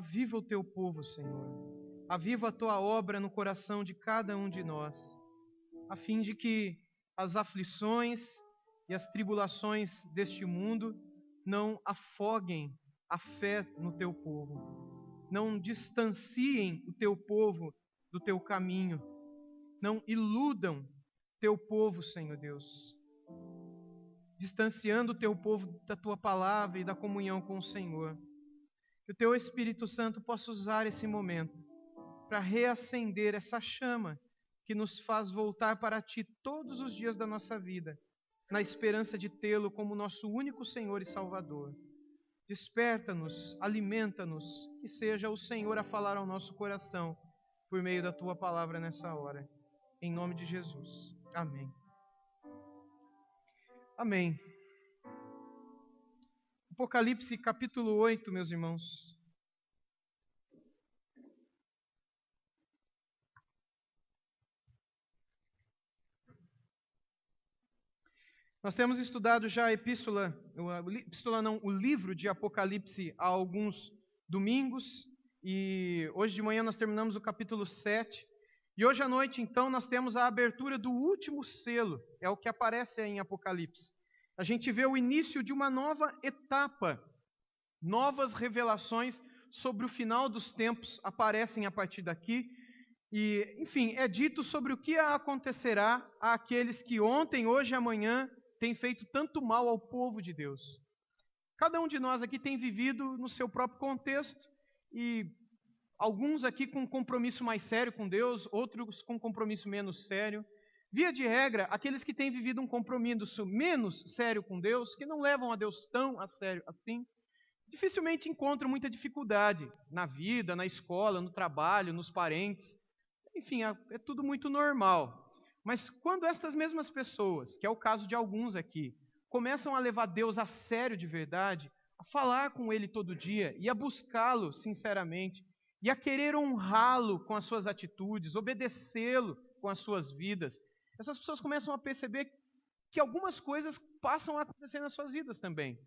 aviva o teu povo, Senhor. Aviva a tua obra no coração de cada um de nós, a fim de que as aflições e as tribulações deste mundo não afoguem a fé no teu povo, não distanciem o teu povo do teu caminho, não iludam teu povo, Senhor Deus, distanciando o teu povo da tua palavra e da comunhão com o Senhor. Que o teu Espírito Santo possa usar esse momento para reacender essa chama que nos faz voltar para ti todos os dias da nossa vida, na esperança de tê-lo como nosso único Senhor e Salvador. Desperta-nos, alimenta-nos, que seja o Senhor a falar ao nosso coração por meio da tua palavra nessa hora. Em nome de Jesus. Amém. Amém. Apocalipse capítulo 8, meus irmãos. Nós temos estudado já o livro de Apocalipse há alguns domingos, e hoje de manhã nós terminamos o capítulo 7, e hoje à noite, então, nós temos a abertura do último selo, é o que aparece aí em Apocalipse. A gente vê o início de uma nova etapa, novas revelações sobre o final dos tempos aparecem a partir daqui, e, enfim, é dito sobre o que acontecerá àqueles que ontem, hoje e amanhã têm feito tanto mal ao povo de Deus. Cada um de nós aqui tem vivido no seu próprio contexto, e alguns aqui com um compromisso mais sério com Deus, outros com um compromisso menos sério. Via de regra, aqueles que têm vivido um compromisso menos sério com Deus, que não levam a Deus tão a sério assim, dificilmente encontram muita dificuldade na vida, na escola, no trabalho, nos parentes. Enfim, é tudo muito normal. Mas quando estas mesmas pessoas, que é o caso de alguns aqui, começam a levar Deus a sério de verdade, a falar com Ele todo dia e a buscá-lo sinceramente, e a querer honrá-lo com as suas atitudes, obedecê-lo com as suas vidas, essas pessoas começam a perceber que algumas coisas passam a acontecer nas suas vidas também.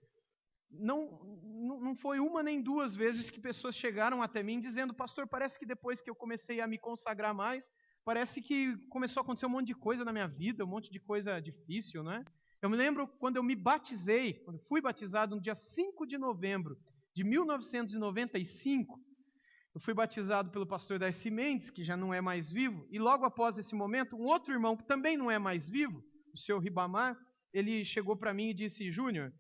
Não foi uma nem duas vezes que pessoas chegaram até mim dizendo: pastor, parece que depois que eu comecei a me consagrar mais, parece que começou a acontecer um monte de coisa na minha vida, um monte de coisa difícil, né? Eu me lembro quando eu me batizei, quando fui batizado no dia 5 de novembro de 1995, eu fui batizado pelo pastor Darcy Mendes, que já não é mais vivo, e logo após esse momento, um outro irmão que também não é mais vivo, o senhor Ribamar, ele chegou para mim e disse: Júnior,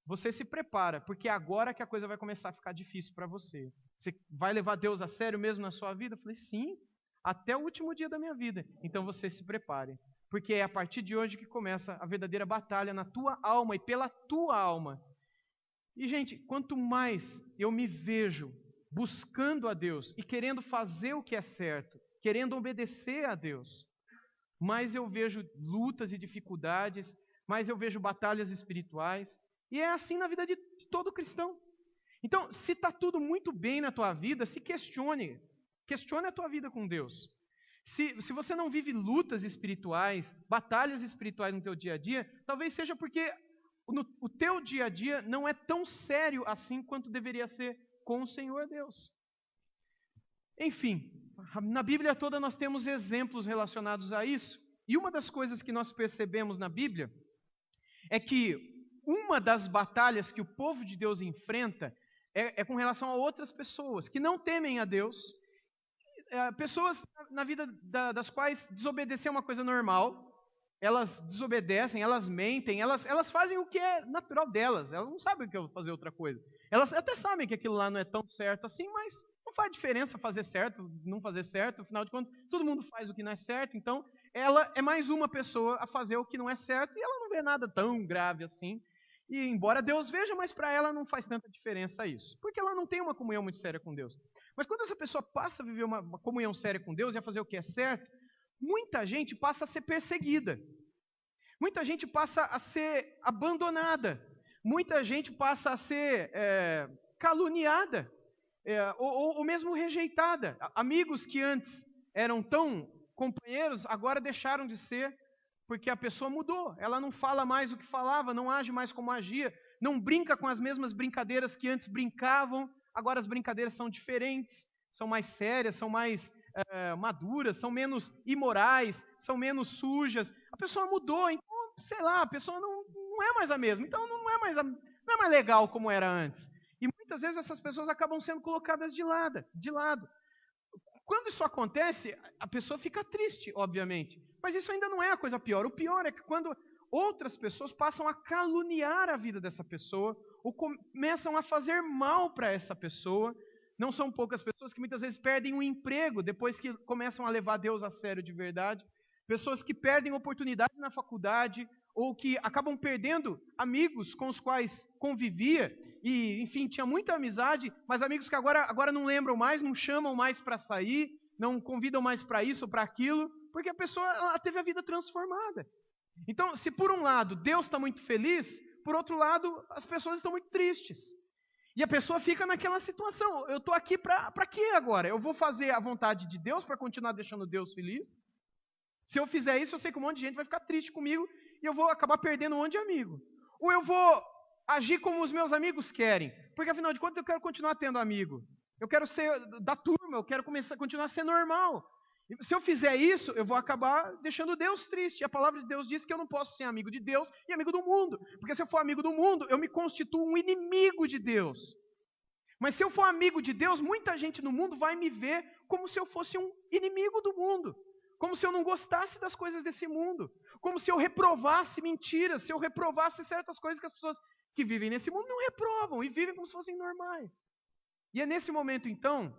você se prepara, porque é agora que a coisa vai começar a ficar difícil para você. Você vai levar Deus a sério mesmo na sua vida? Eu falei: sim, até o último dia da minha vida. Então você se prepare, porque é a partir de hoje que começa a verdadeira batalha na tua alma e pela tua alma. E, gente, quanto mais eu me vejo buscando a Deus e querendo fazer o que é certo, querendo obedecer a Deus, mais eu vejo lutas e dificuldades, mais eu vejo batalhas espirituais. E é assim na vida de todo cristão. Então, se está tudo muito bem na tua vida, se questione. Questione a tua vida com Deus. Se você não vive lutas espirituais, batalhas espirituais no teu dia a dia, talvez seja porque o teu dia a dia não é tão sério assim quanto deveria ser com o Senhor Deus. Enfim, na Bíblia toda nós temos exemplos relacionados a isso. E uma das coisas que nós percebemos na Bíblia é que uma das batalhas que o povo de Deus enfrenta é com relação a outras pessoas que não temem a Deus, pessoas na vida das quais desobedecer é uma coisa normal. Elas desobedecem, elas mentem, elas fazem o que é natural delas, elas não sabem o que é fazer outra coisa. Elas até sabem que aquilo lá não é tão certo assim, mas não faz diferença fazer certo, não fazer certo, afinal de contas, todo mundo faz o que não é certo, então ela é mais uma pessoa a fazer o que não é certo, e ela não vê nada tão grave assim. E embora Deus veja, mas para ela não faz tanta diferença isso, porque ela não tem uma comunhão muito séria com Deus. Mas quando essa pessoa passa a viver uma comunhão séria com Deus e a fazer o que é certo, muita gente passa a ser perseguida, muita gente passa a ser abandonada, muita gente passa a ser caluniada, ou mesmo rejeitada. Amigos que antes eram tão companheiros, agora deixaram de ser, porque a pessoa mudou, ela não fala mais o que falava, não age mais como agia, não brinca com as mesmas brincadeiras que antes brincavam, agora as brincadeiras são diferentes, são mais sérias, são mais maduras, são menos imorais, são menos sujas. A pessoa mudou, então, sei lá, a pessoa não é mais a mesma, então não é mais legal como era antes. E muitas vezes essas pessoas acabam sendo colocadas de lado. Quando isso acontece, a pessoa fica triste, obviamente. Mas isso ainda não é a coisa pior. O pior é que quando outras pessoas passam a caluniar a vida dessa pessoa, ou começam a fazer mal para essa pessoa. Não são poucas pessoas que muitas vezes perdem um emprego depois que começam a levar Deus a sério de verdade. Pessoas que perdem oportunidade na faculdade, ou que acabam perdendo amigos com os quais convivia, e, enfim, tinha muita amizade, mas amigos que agora não lembram mais, não chamam mais para sair, não convidam mais para isso ou para aquilo, porque a pessoa ela teve a vida transformada. Então, se por um lado Deus está muito feliz, por outro lado as pessoas estão muito tristes. E a pessoa fica naquela situação, eu estou aqui para quê agora? Eu vou fazer a vontade de Deus para continuar deixando Deus feliz? Se eu fizer isso, eu sei que um monte de gente vai ficar triste comigo e eu vou acabar perdendo um monte de amigo. Ou eu vou agir como os meus amigos querem, porque afinal de contas eu quero continuar tendo amigo. Eu quero ser da turma, eu quero continuar a ser normal. E se eu fizer isso, eu vou acabar deixando Deus triste. E a palavra de Deus diz que eu não posso ser amigo de Deus e amigo do mundo. Porque se eu for amigo do mundo, eu me constituo um inimigo de Deus. Mas se eu for amigo de Deus, muita gente no mundo vai me ver como se eu fosse um inimigo do mundo. Como se eu não gostasse das coisas desse mundo. Como se eu reprovasse mentiras, se eu reprovasse certas coisas que as pessoas que vivem nesse mundo não reprovam e vivem como se fossem normais. E é nesse momento, então,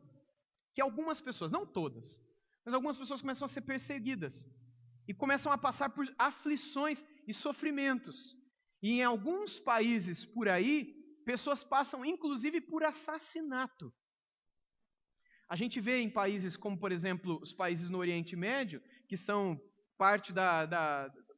que algumas pessoas, não todas, mas algumas pessoas começam a ser perseguidas e começam a passar por aflições e sofrimentos. E em alguns países por aí, pessoas passam inclusive por assassinato. A gente vê em países como, por exemplo, os países no Oriente Médio, que são parte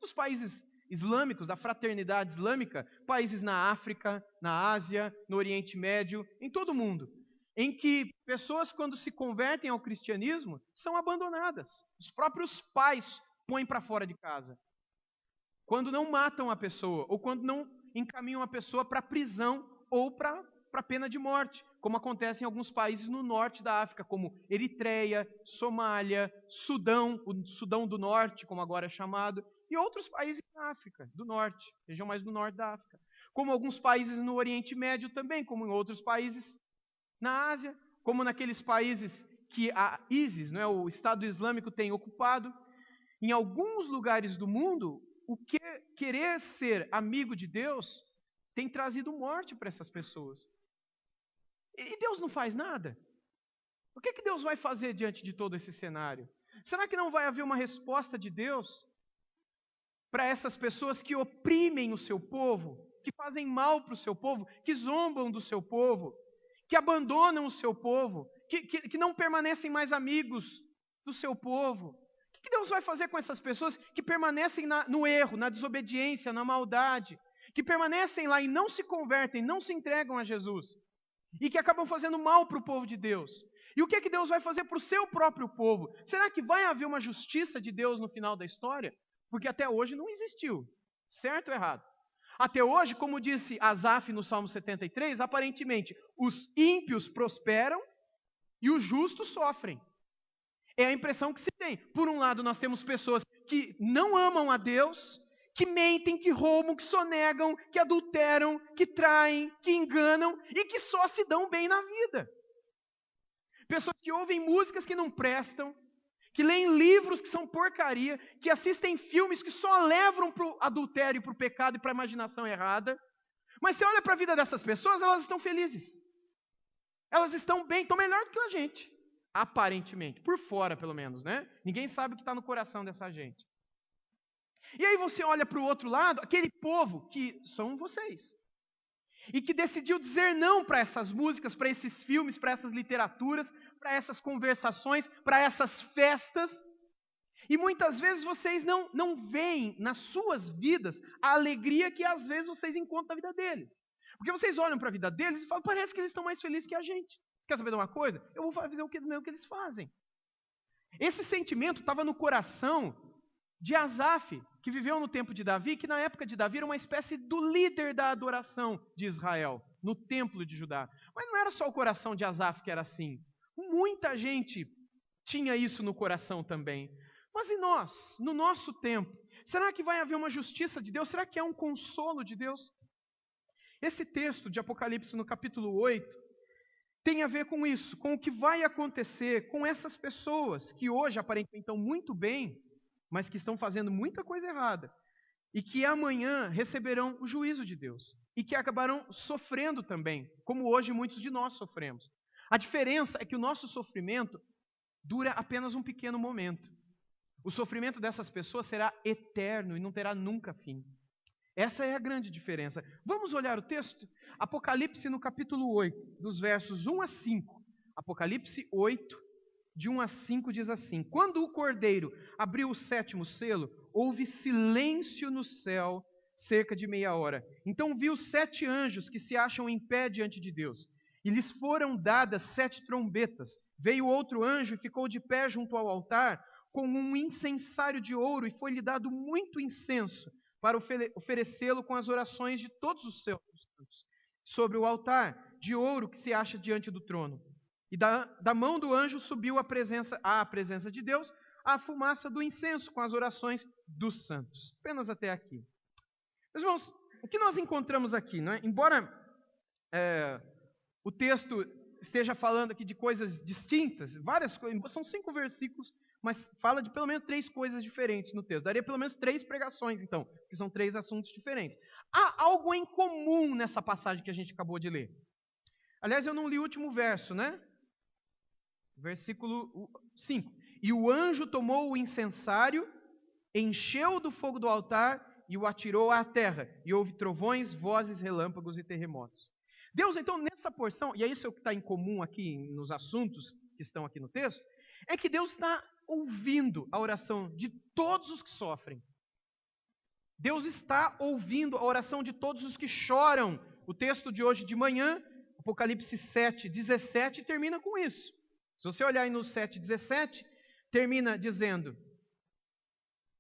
dos países islâmicos, da fraternidade islâmica, países na África, na Ásia, no Oriente Médio, em todo o mundo, em que pessoas, quando se convertem ao cristianismo, são abandonadas. Os próprios pais põem para fora de casa. Quando não matam a pessoa, ou quando não encaminham a pessoa para a prisão ou para a pena de morte, como acontece em alguns países no norte da África, como Eritreia, Somália, Sudão, o Sudão do Norte, como agora é chamado, e outros países da África, do norte, região mais do norte da África. Como alguns países no Oriente Médio também, como em outros países na Ásia, como naqueles países que a ISIS, o Estado Islâmico, tem ocupado. Em alguns lugares do mundo, o que querer ser amigo de Deus tem trazido morte para essas pessoas. E Deus não faz nada? O que Deus vai fazer diante de todo esse cenário? Será que não vai haver uma resposta de Deus para essas pessoas que oprimem o seu povo, que fazem mal para o seu povo, que zombam do seu povo, que abandonam o seu povo, que não permanecem mais amigos do seu povo? O que Deus vai fazer com essas pessoas que permanecem no erro, na desobediência, na maldade, que permanecem lá e não se convertem, não se entregam a Jesus, e que acabam fazendo mal para o povo de Deus? E o que Deus vai fazer para o seu próprio povo? Será que vai haver uma justiça de Deus no final da história? Porque até hoje não existiu. Certo ou errado? Até hoje, como disse Asaf no Salmo 73, aparentemente os ímpios prosperam e os justos sofrem. É a impressão que se tem. Por um lado, nós temos pessoas que não amam a Deus, que mentem, que roubam, que sonegam, que adulteram, que traem, que enganam e que só se dão bem na vida. Pessoas que ouvem músicas que não prestam, que leem livros que são porcaria, que assistem filmes que só levam para o adultério, para o pecado e para a imaginação errada. Mas você olha para a vida dessas pessoas, elas estão felizes. Elas estão bem, estão melhor do que a gente. Aparentemente, por fora pelo menos, né? Ninguém sabe o que está no coração dessa gente. E aí você olha para o outro lado, aquele povo que são vocês. E que decidiu dizer não para essas músicas, para esses filmes, para essas literaturas, para essas conversações, para essas festas. E muitas vezes vocês não veem nas suas vidas a alegria que às vezes vocês encontram na vida deles. Porque vocês olham para a vida deles e falam, parece que eles estão mais felizes que a gente. Você quer saber de uma coisa? Eu vou fazer o mesmo que eles fazem. Esse sentimento estava no coração de Asaf, que viveu no tempo de Davi, que na época de Davi era uma espécie do líder da adoração de Israel. no templo de Judá. Mas não era só o coração de Asaf que era assim. Muita gente tinha isso no coração também. Mas e nós, no nosso tempo? Será que vai haver uma justiça de Deus? Será que é um consolo de Deus? Esse texto de Apocalipse, no capítulo 8, tem a ver com isso, com o que vai acontecer com essas pessoas que hoje aparentemente estão muito bem, mas que estão fazendo muita coisa errada, e que amanhã receberão o juízo de Deus, e que acabarão sofrendo também, como hoje muitos de nós sofremos. A diferença é que o nosso sofrimento dura apenas um pequeno momento. O sofrimento dessas pessoas será eterno e não terá nunca fim. Essa é a grande diferença. Vamos olhar o texto? Apocalipse no capítulo 8, dos versos 1 a 5. Apocalipse 8, de 1 a 5 diz assim: Quando o Cordeiro abriu o 7º selo, houve silêncio no céu cerca de meia hora. Então vi os 7 anjos que se acham em pé diante de Deus. E lhes foram dadas 7 trombetas. Veio outro anjo e ficou de pé junto ao altar com um incensário de ouro, e foi-lhe dado muito incenso para oferecê-lo com as orações de todos os seus santos, sobre o altar de ouro que se acha diante do trono. E da mão do anjo subiu à presença de Deus a fumaça do incenso com as orações dos santos. Apenas até aqui. Meus irmãos, o que nós encontramos aqui, não é? Embora o texto esteja falando aqui de coisas distintas, várias coisas, são 5 versículos, mas fala de pelo menos 3 coisas diferentes no texto. Daria pelo menos 3 pregações, então, que são 3 assuntos diferentes. Há algo em comum nessa passagem que a gente acabou de ler. Aliás, eu não li o último verso, né? Versículo 5. E o anjo tomou o incensário, encheu do fogo do altar e o atirou à terra. E houve trovões, vozes, relâmpagos e terremotos. Deus, então, nessa porção, e é isso que está em comum aqui nos assuntos que estão aqui no texto, é que Deus está ouvindo a oração de todos os que sofrem. Deus está ouvindo a oração de todos os que choram. O texto de hoje de manhã, Apocalipse 7, 17, termina com isso. Se você olhar aí no 7, 17, termina dizendo: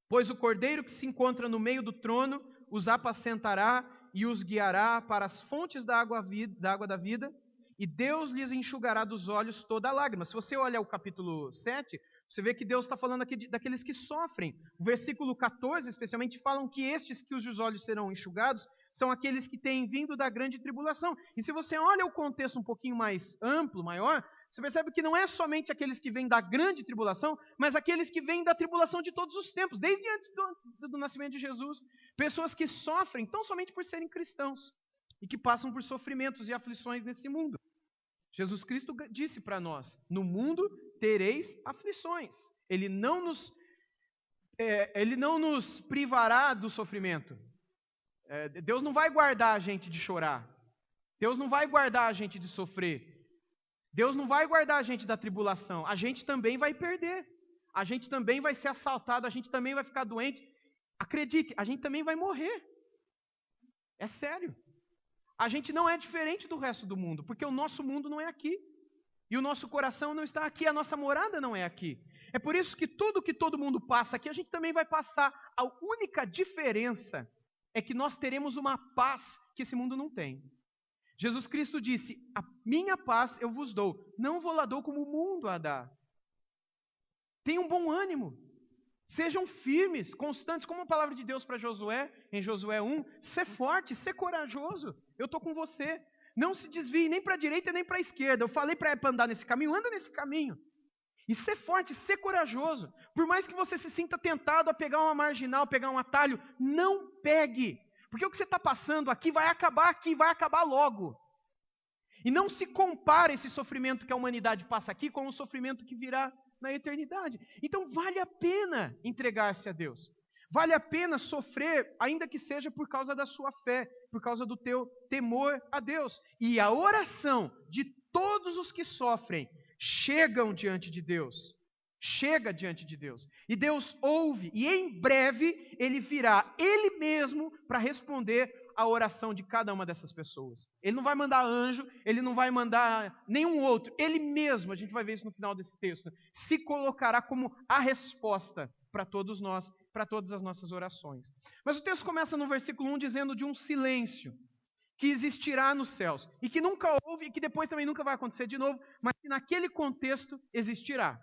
Pois o Cordeiro que se encontra no meio do trono os apacentará e os guiará para as fontes da água da vida, e Deus lhes enxugará dos olhos toda a lágrima. Se você olha o capítulo 7, você vê que Deus está falando aqui daqueles que sofrem. O versículo 14, especialmente, falam que estes que os olhos serão enxugados são aqueles que têm vindo da grande tribulação. E se você olha o contexto um pouquinho mais amplo, maior, você percebe que não é somente aqueles que vêm da grande tribulação, mas aqueles que vêm da tribulação de todos os tempos, desde antes do nascimento de Jesus. Pessoas que sofrem tão somente por serem cristãos e que passam por sofrimentos e aflições nesse mundo. Jesus Cristo disse para nós: no mundo tereis aflições. Ele não nos privará do sofrimento. Deus não vai guardar a gente de chorar. Deus não vai guardar a gente de sofrer. Deus não vai guardar a gente da tribulação. A gente também vai perder. A gente também vai ser assaltado. A gente também vai ficar doente. Acredite, a gente também vai morrer. É sério. A gente não é diferente do resto do mundo, porque o nosso mundo não é aqui. E o nosso coração não está aqui, a nossa morada não é aqui. É por isso que tudo que todo mundo passa aqui, a gente também vai passar. A única diferença é que nós teremos uma paz que esse mundo não tem. Jesus Cristo disse: a minha paz eu vos dou, não vou lá dou como o mundo a dá. Tenham bom ânimo, sejam firmes, constantes, como a palavra de Deus para Josué, em Josué 1, ser forte, ser corajoso, eu estou com você. Não se desvie nem para a direita nem para a esquerda. Eu falei para andar nesse caminho, anda nesse caminho. E ser forte, ser corajoso. Por mais que você se sinta tentado a pegar uma marginal, pegar um atalho, não pegue. Porque o que você está passando aqui, vai acabar logo. E não se compara esse sofrimento que a humanidade passa aqui com o sofrimento que virá na eternidade. Então vale a pena entregar-se a Deus. Vale a pena sofrer, ainda que seja por causa da sua fé, por causa do teu temor a Deus. E a oração de todos os que sofrem chegam diante de Deus. Chega diante de Deus. E Deus ouve, e em breve Ele virá, Ele mesmo, para responder a oração de cada uma dessas pessoas. Ele não vai mandar anjo, Ele não vai mandar nenhum outro. Ele mesmo, a gente vai ver isso no final desse texto, se colocará como a resposta para todos nós, para todas as nossas orações. Mas o texto começa no versículo 1 dizendo de um silêncio. que existirá nos céus, e que nunca houve, e que depois também nunca vai acontecer de novo, mas que naquele contexto existirá.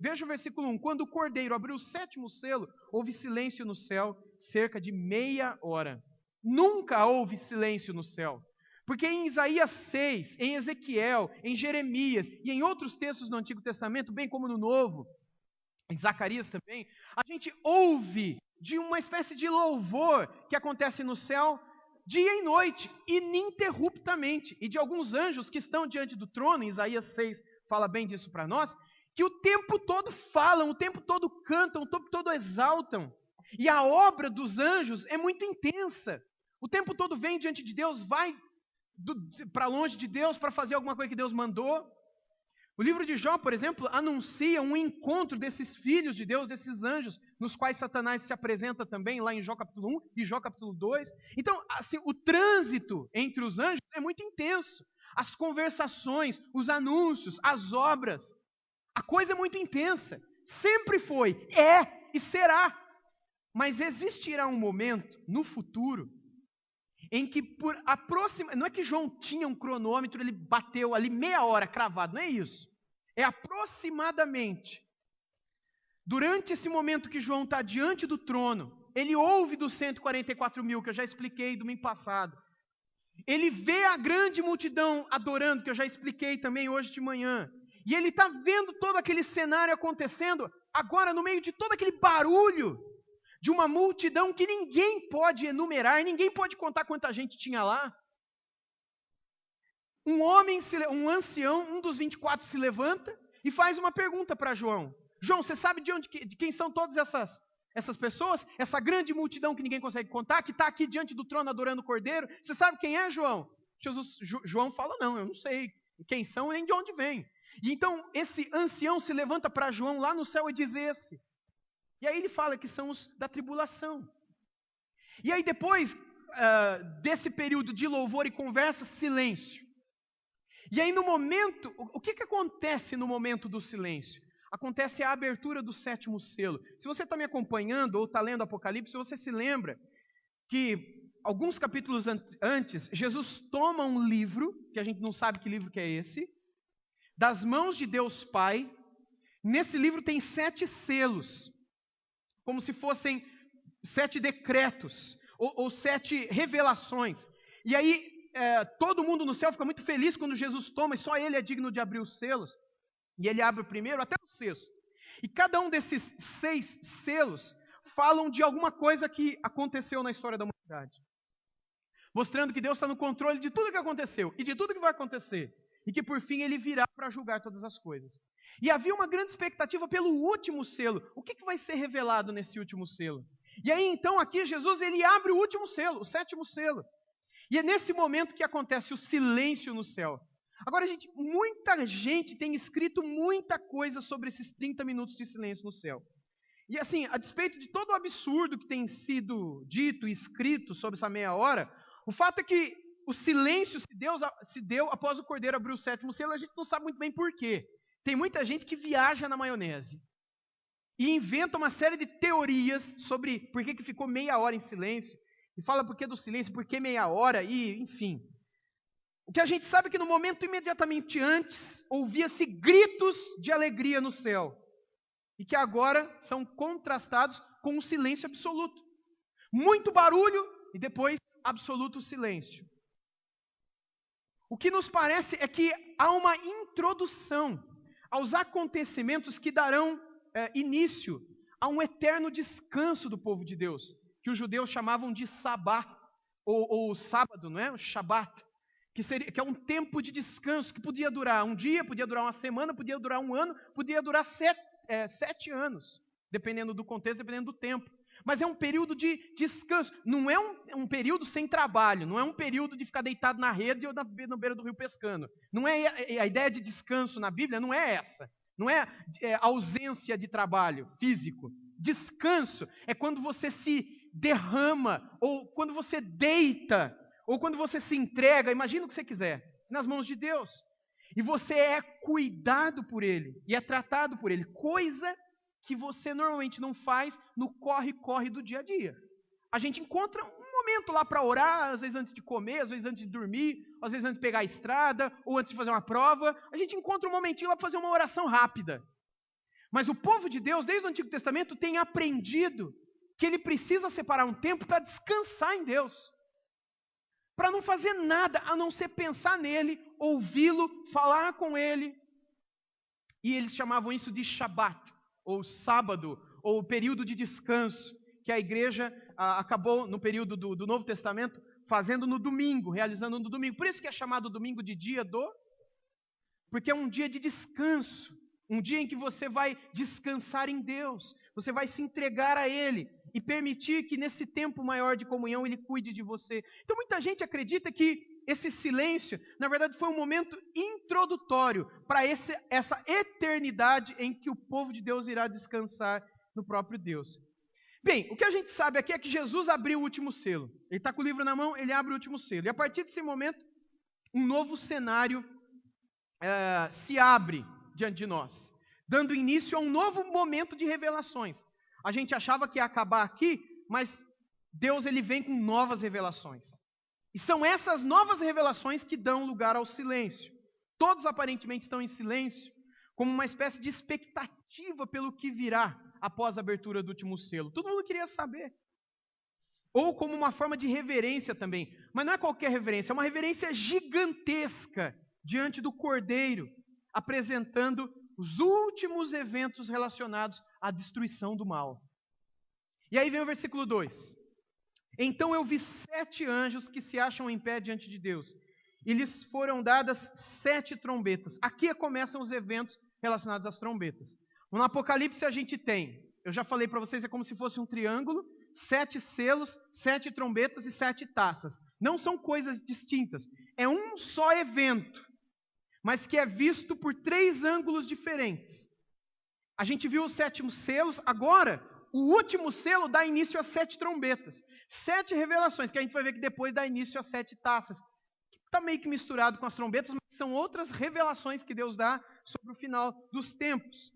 Veja o versículo 1. Quando o cordeiro abriu o 7º selo, houve silêncio no céu, cerca de meia hora. Nunca houve silêncio no céu. Porque em Isaías 6, em Ezequiel, em Jeremias e em outros textos do Antigo Testamento, bem como no Novo, em Zacarias também, a gente ouve de uma espécie de louvor que acontece no céu dia e noite, ininterruptamente, e de alguns anjos que estão diante do trono. Em Isaías 6 fala bem disso para nós, que o tempo todo falam, o tempo todo cantam, o tempo todo exaltam. E a obra dos anjos é muito intensa. O tempo todo vem diante de Deus, vai para longe de Deus para fazer alguma coisa que Deus mandou. O livro de Jó, por exemplo, anuncia um encontro desses filhos de Deus, desses anjos, nos quais Satanás se apresenta também, lá em Jó capítulo 1 e Jó capítulo 2. Então, assim, o trânsito entre os anjos é muito intenso. As conversações, os anúncios, as obras, a coisa é muito intensa. Sempre foi, é e será. Mas existirá um momento no futuro em que não é que João tinha um cronômetro, ele bateu ali meia hora cravado, não é isso. É aproximadamente, durante esse momento que João está diante do trono, ele ouve dos 144 mil, que eu já expliquei domingo passado. Ele vê a grande multidão adorando, que eu já expliquei também hoje de manhã. E ele está vendo todo aquele cenário acontecendo, agora no meio de todo aquele barulho, de uma multidão que ninguém pode enumerar, ninguém pode contar quanta gente tinha lá. Um ancião, um dos 24 se levanta e faz uma pergunta para João. João, você sabe de quem são todas essas pessoas? Essa grande multidão que ninguém consegue contar, que está aqui diante do trono adorando o Cordeiro? Você sabe quem é, João? João fala, não, eu não sei quem são nem de onde vem. E então esse ancião se levanta para João lá no céu e diz esses. E aí ele fala que são os da tribulação. E aí depois desse período de louvor e conversa, silêncio. E aí no momento, o que acontece no momento do silêncio? Acontece a abertura do 7º selo. Se você está me acompanhando ou está lendo Apocalipse, você se lembra que alguns capítulos antes, Jesus toma um livro, que a gente não sabe que livro que é esse, das mãos de Deus Pai. Nesse livro tem 7 selos, como se fossem 7 decretos, ou 7 revelações. E aí, todo mundo no céu fica muito feliz quando Jesus toma, e só ele é digno de abrir os selos. E ele abre o primeiro até o 6º. E cada um desses 6 selos falam de alguma coisa que aconteceu na história da humanidade. Mostrando que Deus está no controle de tudo que aconteceu, e de tudo que vai acontecer. E que por fim ele virá para julgar todas as coisas. E havia uma grande expectativa pelo último selo. O que vai ser revelado nesse último selo? E aí então aqui Jesus ele abre o último selo, o 7º selo. E é nesse momento que acontece o silêncio no céu. Agora, gente, muita gente tem escrito muita coisa sobre esses 30 minutos de silêncio no céu. E assim, a despeito de todo o absurdo que tem sido dito e escrito sobre essa meia hora, o fato é que o silêncio se deu após o Cordeiro abrir o 7º selo, a gente não sabe muito bem por quê. Tem muita gente que viaja na maionese e inventa uma série de teorias sobre por que ficou meia hora em silêncio, e fala por que do silêncio, por que meia hora, e enfim. O que a gente sabe é que no momento imediatamente antes, ouvia-se gritos de alegria no céu, e que agora são contrastados com um silêncio absoluto. Muito barulho e depois absoluto silêncio. O que nos parece é que há uma introdução aos acontecimentos que darão início a um eterno descanso do povo de Deus, que os judeus chamavam de sabá, ou sábado, não é? O Shabat, que é um tempo de descanso que podia durar um dia, podia durar uma semana, podia durar um ano, podia durar 7 anos, dependendo do contexto, dependendo do tempo. Mas é um período de descanso, não é um período sem trabalho, não é um período de ficar deitado na rede ou na beira do rio pescando. Não é a ideia de descanso na Bíblia, não é essa. Não é ausência de trabalho físico. Descanso é quando você se derrama, ou quando você deita, ou quando você se entrega, imagina o que você quiser, nas mãos de Deus. E você é cuidado por Ele, e é tratado por Ele, coisa que você normalmente não faz no corre-corre do dia a dia. a gente encontra um momento lá para orar, às vezes antes de comer, às vezes antes de dormir, às vezes antes de pegar a estrada, ou antes de fazer uma prova. A gente encontra um momentinho lá para fazer uma oração rápida. Mas o povo de Deus, desde o Antigo Testamento, tem aprendido que ele precisa separar um tempo para descansar em Deus. Para não fazer nada, a não ser pensar nele, ouvi-lo, falar com ele. E eles chamavam isso de Shabat, ou sábado, ou período de descanso, que a igreja acabou, no período do Novo Testamento, fazendo no domingo, realizando no domingo. Por isso que é chamado domingo de dia porque é um dia de descanso, um dia em que você vai descansar em Deus, você vai se entregar a Ele, e permitir que nesse tempo maior de comunhão Ele cuide de você. Então muita gente acredita que esse silêncio, na verdade, foi um momento introdutório para essa eternidade em que o povo de Deus irá descansar no próprio Deus. Bem, o que a gente sabe aqui é que Jesus abriu o último selo. Ele está com o livro na mão, ele abre o último selo. E a partir desse momento, um novo cenário se abre diante de nós, dando início a um novo momento de revelações. A gente achava que ia acabar aqui, mas Deus ele vem com novas revelações. E são essas novas revelações que dão lugar ao silêncio. Todos aparentemente estão em silêncio, como uma espécie de expectativa pelo que virá após a abertura do último selo. Todo mundo queria saber. Ou como uma forma de reverência também. Mas não é qualquer reverência, é uma reverência gigantesca diante do Cordeiro, apresentando os últimos eventos relacionados à destruição do mal. E aí vem o versículo 2. Então eu vi 7 anjos que se acham em pé diante de Deus, e lhes foram dadas 7 trombetas. Aqui começam os eventos relacionados às trombetas. No Apocalipse a gente tem, eu já falei para vocês, é como se fosse um triângulo, 7 selos, 7 trombetas e 7 taças. Não são coisas distintas, é um só evento, mas que é visto por 3 ângulos diferentes. A gente viu os 7 selos, agora o último selo dá início a 7 trombetas. 7 revelações, que a gente vai ver que depois dá início a 7 taças. Está meio que misturado com as trombetas, mas são outras revelações que Deus dá sobre o final dos tempos.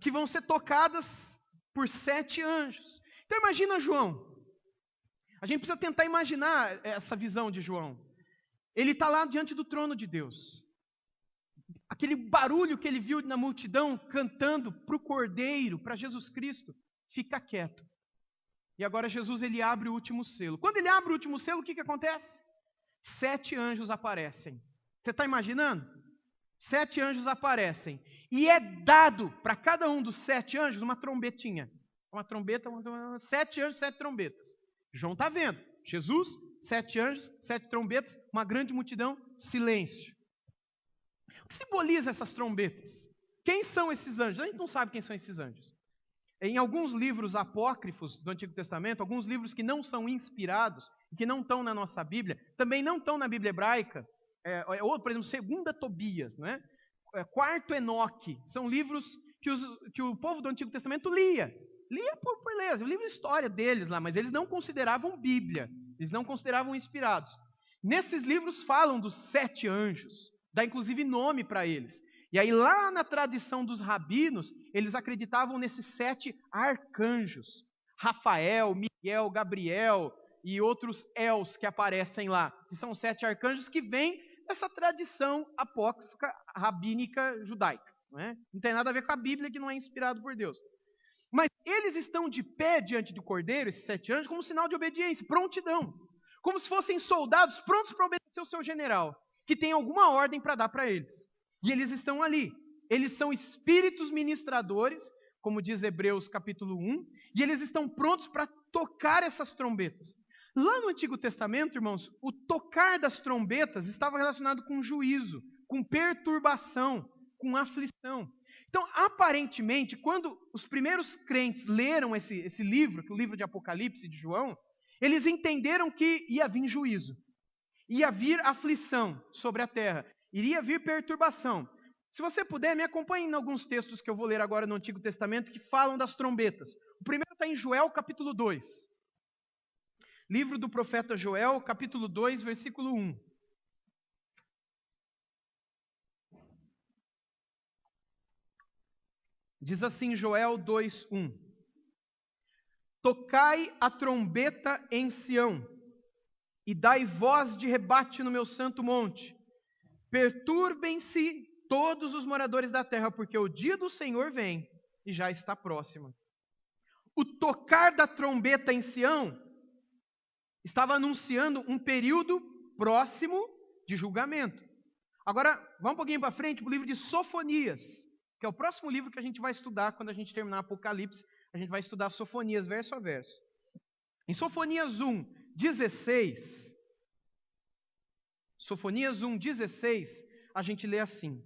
Que vão ser tocadas por 7 anjos. Então imagina João. A gente precisa tentar imaginar essa visão de João. Ele está lá diante do trono de Deus. Aquele barulho que ele viu na multidão cantando para o Cordeiro, para Jesus Cristo, fica quieto. E agora Jesus ele abre o último selo. Quando ele abre o último selo, o que acontece? 7 anjos aparecem. Você está imaginando? 7 anjos aparecem. E é dado para cada um dos 7 anjos uma trombetinha. Uma trombeta, 7 anjos, 7 trombetas. João está vendo. Jesus, 7 anjos, 7 trombetas, uma grande multidão, silêncio. O que simboliza essas trombetas? Quem são esses anjos? A gente não sabe quem são esses anjos. Em alguns livros apócrifos do Antigo Testamento, alguns livros que não são inspirados, que não estão na nossa Bíblia, também não estão na Bíblia hebraica, ou, por exemplo, 2 Tobias, né? 4 Enoque, são livros que o povo do Antigo Testamento lia por ler, o livro de história deles lá, mas eles não consideravam Bíblia, eles não consideravam inspirados. Nesses livros falam dos 7 anjos, dá inclusive nome para eles. E aí lá na tradição dos rabinos, eles acreditavam nesses 7 arcanjos. Rafael, Miguel, Gabriel e outros Els que aparecem lá. Que são 7 arcanjos que vêm dessa tradição apócrifa, rabínica, judaica. Não tem nada a ver com a Bíblia, que não é inspirado por Deus. Mas eles estão de pé diante do Cordeiro, esses 7 anjos, como sinal de obediência, prontidão. Como se fossem soldados prontos para obedecer o seu general, que tem alguma ordem para dar para eles. E eles estão ali. Eles são espíritos ministradores, como diz Hebreus capítulo 1, e eles estão prontos para tocar essas trombetas. Lá no Antigo Testamento, irmãos, o tocar das trombetas estava relacionado com juízo, com perturbação, com aflição. Então, aparentemente, quando os primeiros crentes leram esse livro, que é o livro de Apocalipse de João, eles entenderam que ia vir juízo, ia vir aflição sobre a terra, iria vir perturbação. Se você puder, me acompanhe em alguns textos que eu vou ler agora no Antigo Testamento que falam das trombetas. O primeiro está em Joel, capítulo 2. Livro do profeta Joel, capítulo 2, versículo 1. Diz assim Joel 2, 1. tocai a trombeta em Sião, e dai voz de rebate no meu santo monte. Perturbem-se todos os moradores da terra, porque o dia do Senhor vem e já está próximo. O tocar da trombeta em Sião estava anunciando um período próximo de julgamento. Agora, vamos um pouquinho para frente para o livro de Sofonias, que é o próximo livro que a gente vai estudar quando a gente terminar Apocalipse. A gente vai estudar Sofonias verso a verso. Em Sofonias 1:16, Sofonias 1:16, a gente lê assim: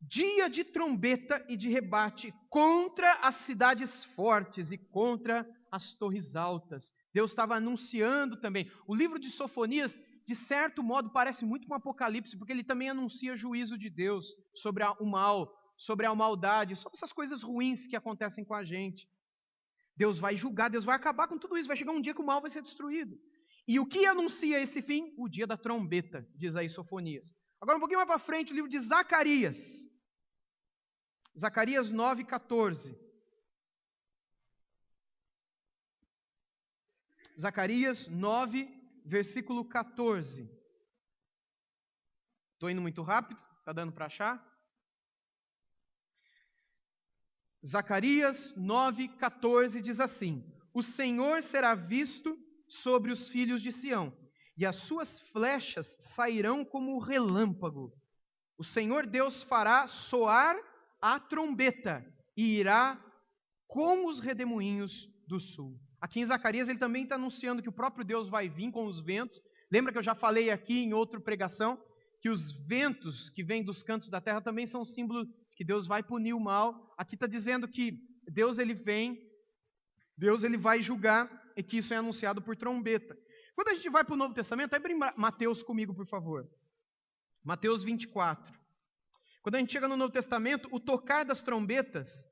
dia de trombeta e de rebate contra as cidades fortes e contra as torres altas. Deus estava anunciando também. O livro de Sofonias, de certo modo, parece muito com Apocalipse, porque ele também anuncia juízo de Deus sobre o mal, sobre a maldade, sobre essas coisas ruins que acontecem com a gente. Deus vai julgar, Deus vai acabar com tudo isso, vai chegar um dia que o mal vai ser destruído. E o que anuncia esse fim? O dia da trombeta, diz aí Sofonias. Agora um pouquinho mais para frente, o livro de Zacarias. Zacarias 9:14. Zacarias 9, versículo 14. Estou indo muito rápido? Está dando para achar? Zacarias 9:14 diz assim: o Senhor será visto sobre os filhos de Sião, e as suas flechas sairão como relâmpago. O Senhor Deus fará soar a trombeta e irá com os redemoinhos do sul. Aqui em Zacarias ele também está anunciando que o próprio Deus vai vir com os ventos. Lembra que eu já falei aqui em outra pregação que os ventos que vêm dos cantos da terra também são símbolo que Deus vai punir o mal. Aqui está dizendo que Deus ele vem, Deus ele vai julgar e que isso é anunciado por trombeta. Quando a gente vai para o Novo Testamento, abre Mateus comigo, por favor. Mateus 24. Quando a gente chega no Novo Testamento, o tocar das trombetas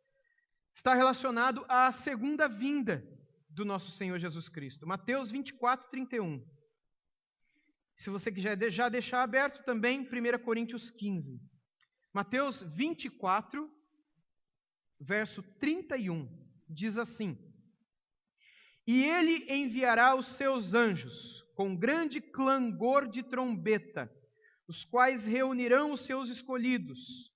está relacionado à segunda vinda do nosso Senhor Jesus Cristo. Mateus 24:31. Se você quiser já deixar aberto também, 1 Coríntios 15. Mateus 24, verso 31, diz assim: e ele enviará os seus anjos com grande clangor de trombeta, os quais reunirão os seus escolhidos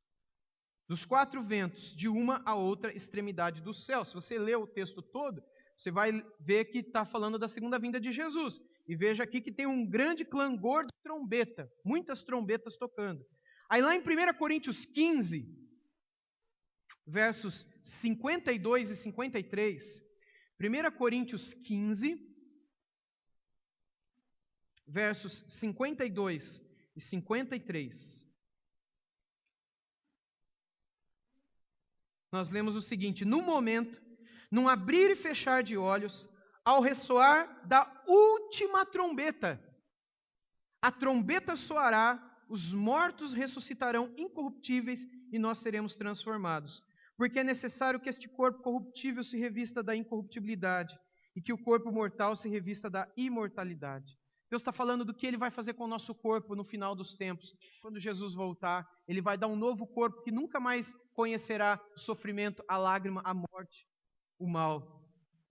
dos quatro ventos, de uma a outra extremidade do céu. Se você ler o texto todo, você vai ver que está falando da segunda vinda de Jesus. E veja aqui que tem um grande clangor de trombeta, muitas trombetas tocando. Aí lá em 1 Coríntios 15, versos 52 e 53, 1 Coríntios 15, versos 52 e 53, nós lemos o seguinte: no momento, num abrir e fechar de olhos, ao ressoar da última trombeta, a trombeta soará, os mortos ressuscitarão incorruptíveis e nós seremos transformados. Porque é necessário que este corpo corruptível se revista da incorruptibilidade e que o corpo mortal se revista da imortalidade. Deus está falando do que Ele vai fazer com o nosso corpo no final dos tempos. Quando Jesus voltar, Ele vai dar um novo corpo que nunca mais conhecerá o sofrimento, a lágrima, a morte, o mal.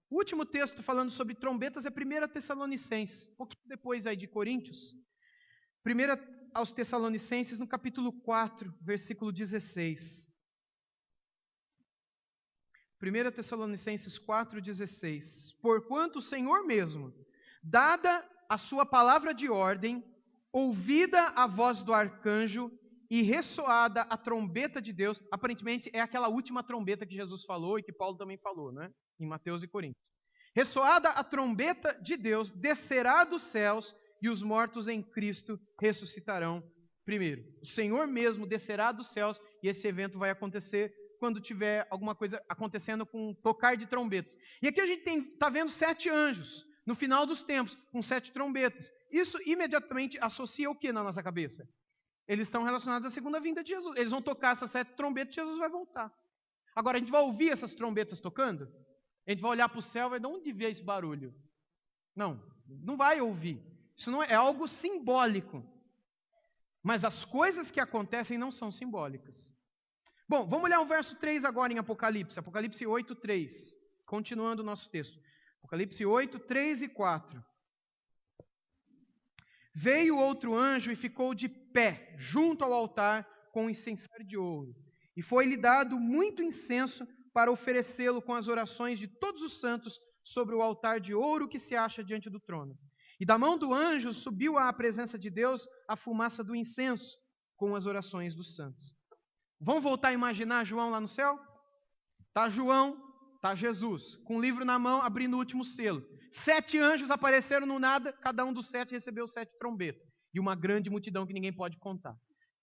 O último texto falando sobre trombetas é 1 Tessalonicenses, um pouquinho depois aí de Coríntios. 1 aos Tessalonicenses, no capítulo 4, versículo 16. 1 Tessalonicenses 4,16. Porquanto o Senhor mesmo, dada a sua palavra de ordem, ouvida a voz do arcanjo e ressoada a trombeta de Deus, aparentemente é aquela última trombeta que Jesus falou e que Paulo também falou, né? Em Mateus e Coríntios. Ressoada a trombeta de Deus, descerá dos céus e os mortos em Cristo ressuscitarão primeiro. O Senhor mesmo descerá dos céus e esse evento vai acontecer quando tiver alguma coisa acontecendo com tocar de trombetas. E aqui a gente está vendo 7 anjos no final dos tempos, com 7 trombetas. Isso imediatamente associa o que na nossa cabeça? Eles estão relacionados à segunda vinda de Jesus. Eles vão tocar essas 7 trombetas e Jesus vai voltar. Agora, a gente vai ouvir essas trombetas tocando? A gente vai olhar para o céu e vai, de onde veio esse barulho? Não, não vai ouvir. Isso não é algo simbólico. Mas as coisas que acontecem não são simbólicas. Bom, vamos olhar o verso 3 agora em Apocalipse. Apocalipse 8:3. Continuando o nosso texto. Apocalipse 8, 3 e 4. Veio outro anjo e ficou de pé junto ao altar com um incensário de ouro. E foi-lhe dado muito incenso para oferecê-lo com as orações de todos os santos sobre o altar de ouro que se acha diante do trono. E da mão do anjo subiu à presença de Deus a fumaça do incenso com as orações dos santos. Vamos voltar a imaginar João lá no céu? Está João, está Jesus, com o livro na mão, abrindo o último selo. 7 anjos apareceram no nada, cada um dos 7 recebeu 7 trombetas. E uma grande multidão que ninguém pode contar.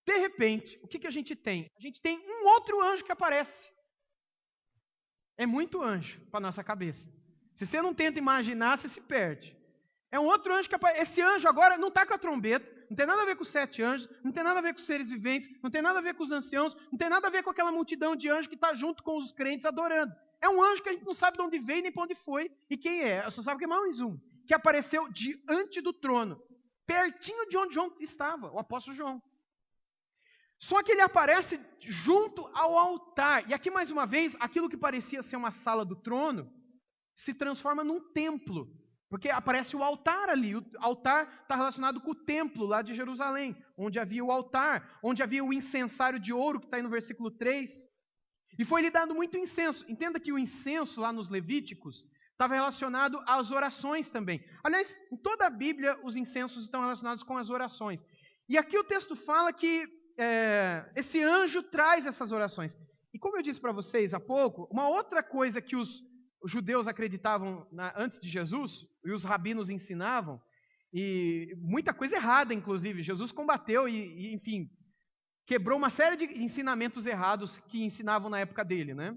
De repente, o que a gente tem? A gente tem um outro anjo que aparece. É muito anjo para a nossa cabeça. Se você não tenta imaginar, você se perde. É um outro anjo que aparece. Esse anjo agora não está com a trombeta, não tem nada a ver com os 7 anjos, não tem nada a ver com os seres viventes, não tem nada a ver com os anciãos, não tem nada a ver com aquela multidão de anjos que está junto com os crentes adorando. É um anjo que a gente não sabe de onde veio nem para onde foi e quem é. Eu só sabe que é mais um, que apareceu diante do trono, pertinho de onde João estava, o apóstolo João. Só que ele aparece junto ao altar. E aqui, mais uma vez, aquilo que parecia ser uma sala do trono se transforma num templo. Porque aparece o altar ali. O altar está relacionado com o templo lá de Jerusalém, onde havia o altar, onde havia o incensário de ouro, que está aí no versículo 3. E foi-lhe dado muito incenso. Entenda que o incenso lá nos Levíticos estava relacionado às orações também. Aliás, em toda a Bíblia, os incensos estão relacionados com as orações. E aqui o texto fala que esse anjo traz essas orações. E como eu disse para vocês há pouco, uma outra coisa que os judeus acreditavam antes de Jesus, e os rabinos ensinavam, e muita coisa errada, inclusive. Jesus combateu e enfim, quebrou uma série de ensinamentos errados que ensinavam na época dele, né?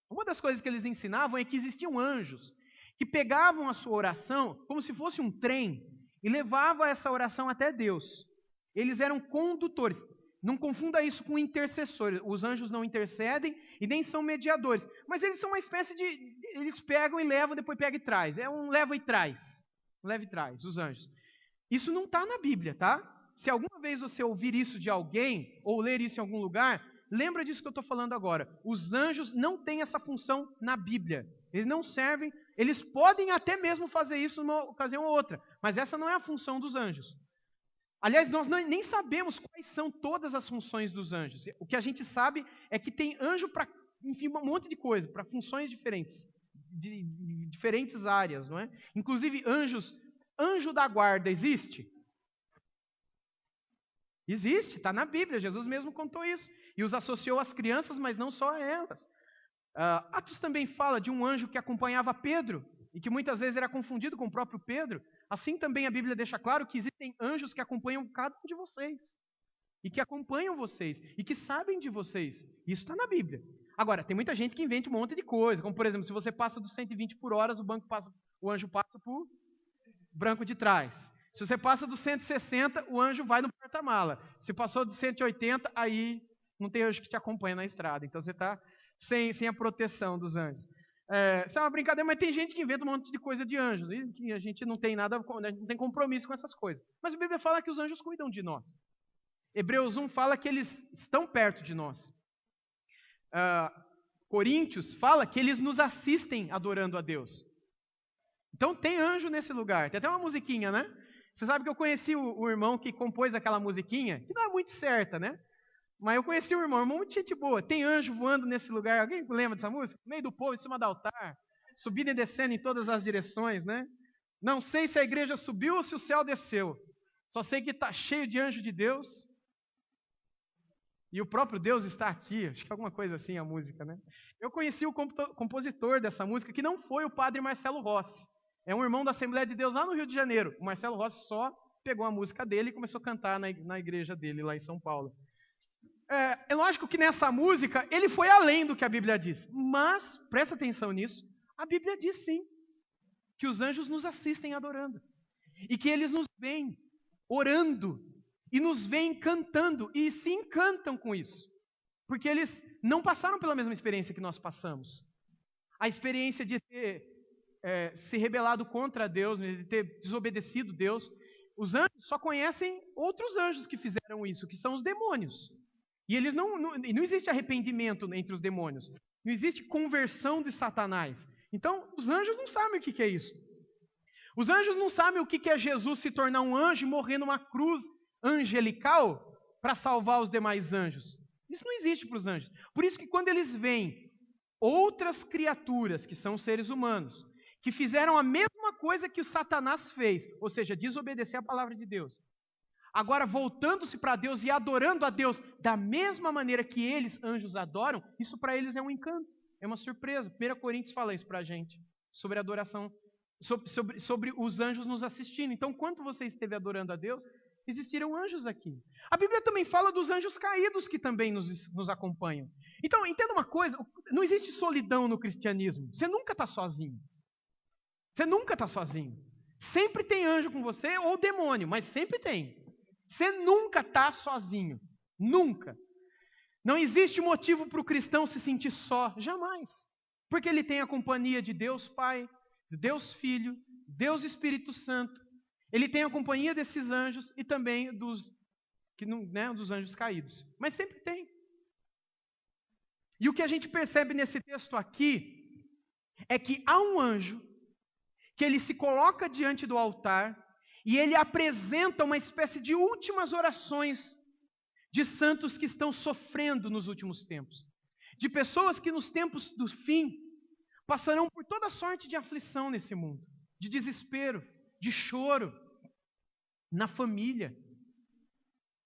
Uma das coisas que eles ensinavam é que existiam anjos que pegavam a sua oração como se fosse um trem e levavam essa oração até Deus. Eles eram condutores. Não confunda isso com intercessores. Os anjos não intercedem e nem são mediadores. Mas eles são uma espécie de... Eles pegam e levam, depois pegam e traz. É um leva e traz. Leva e traz, os anjos. Isso não está na Bíblia, tá? Se alguma vez você ouvir isso de alguém, ou ler isso em algum lugar, lembra disso que eu estou falando agora. Os anjos não têm essa função na Bíblia. Eles não servem... Eles podem até mesmo fazer isso numa ocasião ou outra. Mas essa não é a função dos anjos. Aliás, nós nem sabemos quais são todas as funções dos anjos. O que a gente sabe é que tem anjo para, enfim, um monte de coisa, para funções diferentes, de diferentes áreas, não é? Inclusive anjo da guarda existe? Existe, está na Bíblia, Jesus mesmo contou isso. E os associou às crianças, mas não só a elas. Atos também fala de um anjo que acompanhava Pedro, e que muitas vezes era confundido com o próprio Pedro. Assim também a Bíblia deixa claro que existem anjos que acompanham cada um de vocês. E que acompanham vocês. E que sabem de vocês. Isso está na Bíblia. Agora, tem muita gente que inventa um monte de coisa. Como, por exemplo, se você passa dos 120 por hora, o anjo passa por branco de trás. Se você passa dos 160, o anjo vai no porta-mala. Se passou dos 180, aí não tem anjo que te acompanha na estrada. Então você está sem a proteção dos anjos. Isso é uma brincadeira, mas tem gente que inventa um monte de coisa de anjos, e a gente não tem não tem compromisso com essas coisas. Mas a Bíblia fala que os anjos cuidam de nós. Hebreus 1 fala que eles estão perto de nós. Coríntios fala que eles nos assistem adorando a Deus. Então tem anjo nesse lugar. Tem até uma musiquinha, né? Você sabe que eu conheci o irmão que compôs aquela musiquinha, que não é muito certa, né? Mas eu conheci o irmão muito gente boa. Tem anjo voando nesse lugar. Alguém lembra dessa música? No meio do povo, em cima do altar. Subindo e descendo em todas as direções, né? Não sei se a igreja subiu ou se o céu desceu. Só sei que está cheio de anjo de Deus. E o próprio Deus está aqui. Acho que é alguma coisa assim a música, né? Eu conheci o compositor dessa música, que não foi o padre Marcelo Rossi. É um irmão da Assembleia de Deus lá no Rio de Janeiro. O Marcelo Rossi só pegou a música dele e começou a cantar na igreja dele lá em São Paulo. É lógico que nessa música ele foi além do que a Bíblia diz. Mas, presta atenção nisso, a Bíblia diz sim, que os anjos nos assistem adorando. E que eles nos veem orando. E nos veem cantando. E se encantam com isso. Porque eles não passaram pela mesma experiência que nós passamos. A experiência de ter se rebelado contra Deus, de ter desobedecido Deus. Os anjos só conhecem outros anjos que fizeram isso, que são os demônios. E eles não existe arrependimento entre os demônios. Não existe conversão de Satanás. Então, os anjos não sabem o que é isso. Os anjos não sabem o que é Jesus se tornar um anjo e morrer numa cruz angelical para salvar os demais anjos. Isso não existe para os anjos. Por isso que quando eles veem outras criaturas, que são seres humanos, que fizeram a mesma coisa que o Satanás fez, ou seja, desobedecer a palavra de Deus, agora voltando-se para Deus e adorando a Deus da mesma maneira que eles, anjos, adoram, isso para eles é um encanto, é uma surpresa. 1 Coríntios fala isso para a gente, sobre adoração, sobre os anjos nos assistindo. Então, quando você esteve adorando a Deus, existiram anjos aqui. A Bíblia também fala dos anjos caídos que também nos acompanham. Então, entenda uma coisa, não existe solidão no cristianismo. Você nunca está sozinho. Você nunca está sozinho. Sempre tem anjo com você ou demônio, mas sempre tem. Você nunca está sozinho. Nunca. Não existe motivo para o cristão se sentir só. Jamais. Porque ele tem a companhia de Deus Pai, de Deus Filho, Deus Espírito Santo. Ele tem a companhia desses anjos e também dos anjos caídos. Mas sempre tem. E o que a gente percebe nesse texto aqui é que há um anjo que ele se coloca diante do altar e ele apresenta uma espécie de últimas orações de santos que estão sofrendo nos últimos tempos. De pessoas que nos tempos do fim passarão por toda sorte de aflição nesse mundo. De desespero, de choro na família,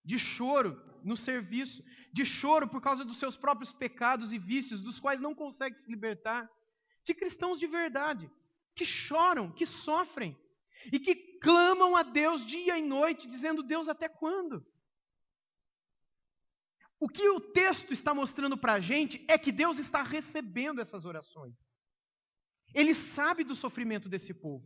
de choro no serviço, de choro por causa dos seus próprios pecados e vícios, dos quais não consegue se libertar. De cristãos de verdade, que choram, que sofrem, e que clamam a Deus dia e noite, dizendo: Deus, até quando? O que o texto está mostrando para a gente é que Deus está recebendo essas orações. Ele sabe do sofrimento desse povo.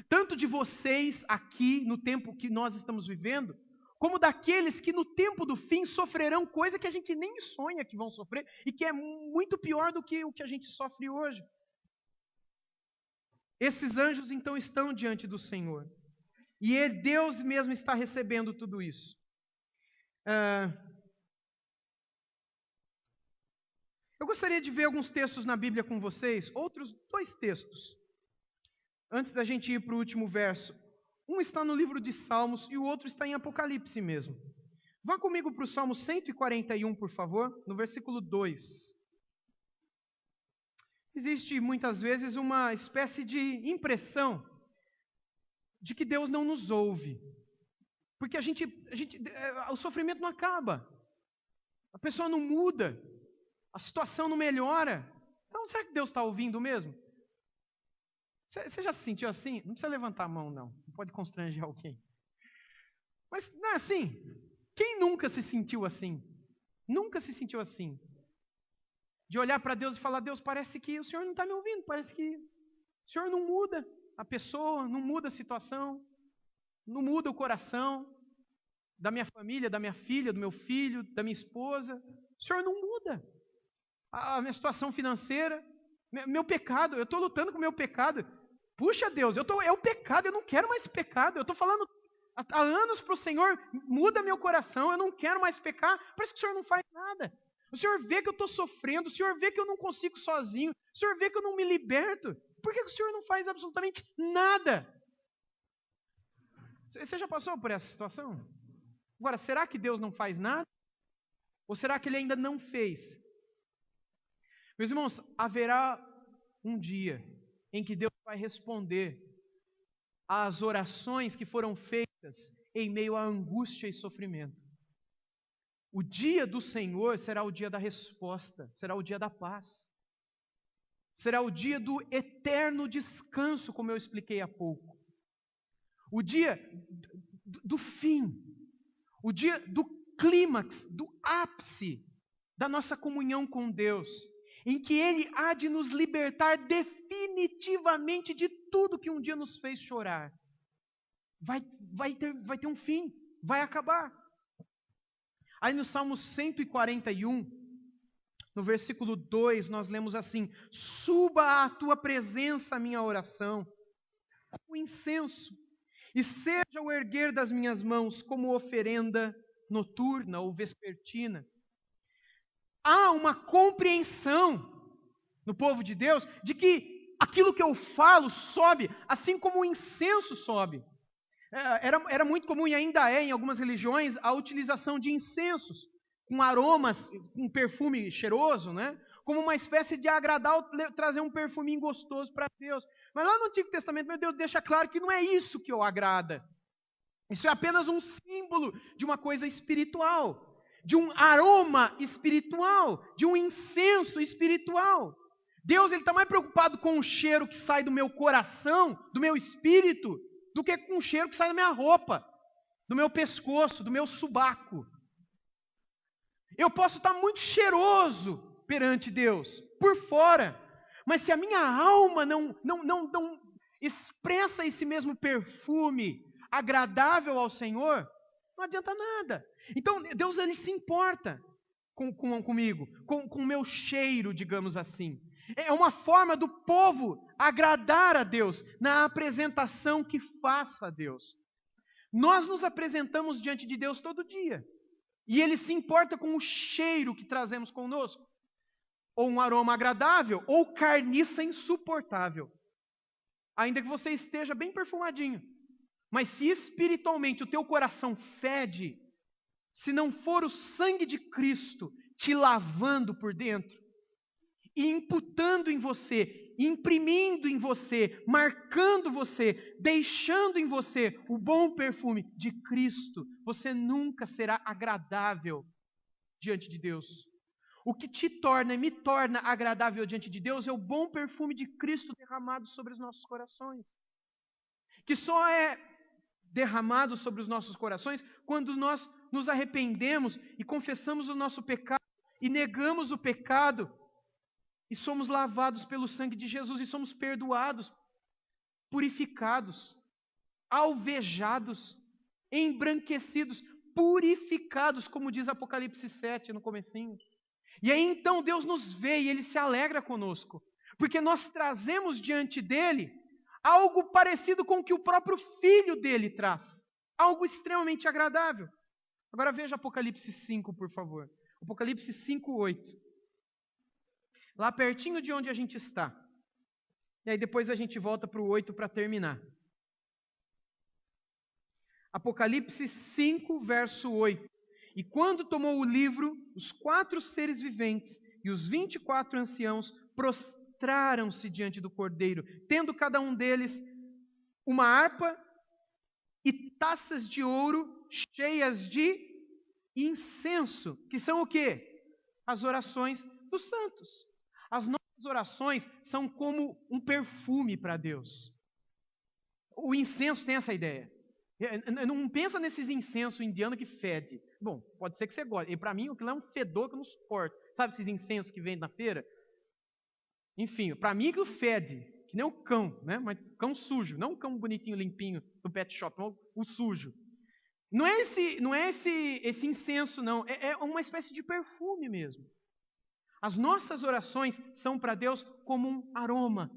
Tanto de vocês aqui, no tempo que nós estamos vivendo, como daqueles que no tempo do fim sofrerão coisa que a gente nem sonha que vão sofrer, e que é muito pior do que o que a gente sofre hoje. Esses anjos então estão diante do Senhor. E Deus mesmo está recebendo tudo isso. Eu gostaria de ver alguns textos na Bíblia com vocês, outros 2 textos. Antes da gente ir para o último verso. Um está no livro de Salmos e o outro está em Apocalipse mesmo. Vá comigo para o Salmo 141, por favor, no versículo 2. Existe muitas vezes uma espécie de impressão de que Deus não nos ouve. Porque o sofrimento não acaba. A pessoa não muda. A situação não melhora. Então, será que Deus está ouvindo mesmo? Você já se sentiu assim? Não precisa levantar a mão, não. Não pode constranger alguém. Mas não é assim. Quem nunca se sentiu assim? Nunca se sentiu assim. De olhar para Deus e falar: Deus, parece que o Senhor não está me ouvindo. Parece que o Senhor não muda a pessoa, não muda a situação, não muda o coração da minha família, da minha filha, do meu filho, da minha esposa. O Senhor não muda. A minha situação financeira, meu pecado, eu estou lutando com o meu pecado. Puxa, Deus, é o pecado, eu não quero mais pecado. Eu estou falando há anos para o Senhor: muda meu coração, eu não quero mais pecar. Parece que o Senhor não faz nada. O Senhor vê que eu estou sofrendo, o Senhor vê que eu não consigo sozinho, o Senhor vê que eu não me liberto. Por que o Senhor não faz absolutamente nada? Você já passou por essa situação? Agora, será que Deus não faz nada? Ou será que Ele ainda não fez? Meus irmãos, haverá um dia em que Deus vai responder às orações que foram feitas em meio à angústia e sofrimento. O dia do Senhor será o dia da resposta, será o dia da paz. Será o dia do eterno descanso, como eu expliquei há pouco. O dia do fim, o dia do clímax, do ápice da nossa comunhão com Deus, em que Ele há de nos libertar definitivamente de tudo que um dia nos fez chorar. Vai ter um fim, vai acabar. Aí no Salmo 141, no versículo 2, nós lemos assim: suba à tua presença a minha oração, o incenso, e seja o erguer das minhas mãos como oferenda noturna ou vespertina. há uma compreensão no povo de Deus de que aquilo que eu falo sobe, assim como o incenso sobe. Era muito comum e ainda é em algumas religiões a utilização de incensos com aromas, com perfume cheiroso, né? Como uma espécie de agradar, trazer um perfuminho gostoso para Deus. Mas lá no Antigo Testamento, meu Deus deixa claro que não é isso que o agrada. Isso é apenas um símbolo de uma coisa espiritual, de um aroma espiritual, de um incenso espiritual. Deus está mais preocupado com o cheiro que sai do meu coração, do meu espírito, do que com o cheiro que sai da minha roupa, do meu pescoço, do meu subaco. Eu posso estar muito cheiroso perante Deus, por fora, mas se a minha alma não expressa esse mesmo perfume agradável ao Senhor, não adianta nada. Então Deus ele se importa comigo, com o meu cheiro, digamos assim. É uma forma do povo agradar a Deus na apresentação que faça a Deus. Nós nos apresentamos diante de Deus todo dia. E Ele se importa com o cheiro que trazemos conosco. Ou um aroma agradável, ou carniça insuportável. Ainda que você esteja bem perfumadinho. Mas se espiritualmente o teu coração fede, se não for o sangue de Cristo te lavando por dentro, e imputando em você, imprimindo em você, marcando você, deixando em você o bom perfume de Cristo, você nunca será agradável diante de Deus. O que te torna e me torna agradável diante de Deus é o bom perfume de Cristo derramado sobre os nossos corações. Que só é derramado sobre os nossos corações quando nós nos arrependemos e confessamos o nosso pecado e negamos o pecado. E somos lavados pelo sangue de Jesus e somos perdoados, purificados, alvejados, embranquecidos, purificados, como diz Apocalipse 7 no comecinho. E aí então Deus nos vê e Ele se alegra conosco, porque nós trazemos diante dEle algo parecido com o que o próprio Filho dEle traz, algo extremamente agradável. Agora veja Apocalipse 5, por favor. Apocalipse 5, 8. Lá pertinho de onde a gente está. E aí depois a gente volta para o 8 para terminar. Apocalipse 5, verso 8. E quando tomou o livro, os 4 seres viventes e os 24 anciãos prostraram-se diante do Cordeiro, tendo cada um deles uma harpa e taças de ouro cheias de incenso, que são o quê? As orações dos santos. As nossas orações são como um perfume para Deus. O incenso tem essa ideia. Não pensa nesses incensos indianos que fede. Bom, pode ser que você goste. E para mim, aquilo é um fedor que eu não suporto. Sabe esses incensos que vendem na feira? Enfim, para mim aquilo fede. Que nem o cão, né? Mas cão sujo. Não um cão bonitinho, limpinho, do pet shop. Não, o sujo. Não é esse incenso, não. É uma espécie de perfume mesmo. As nossas orações são para Deus como um aroma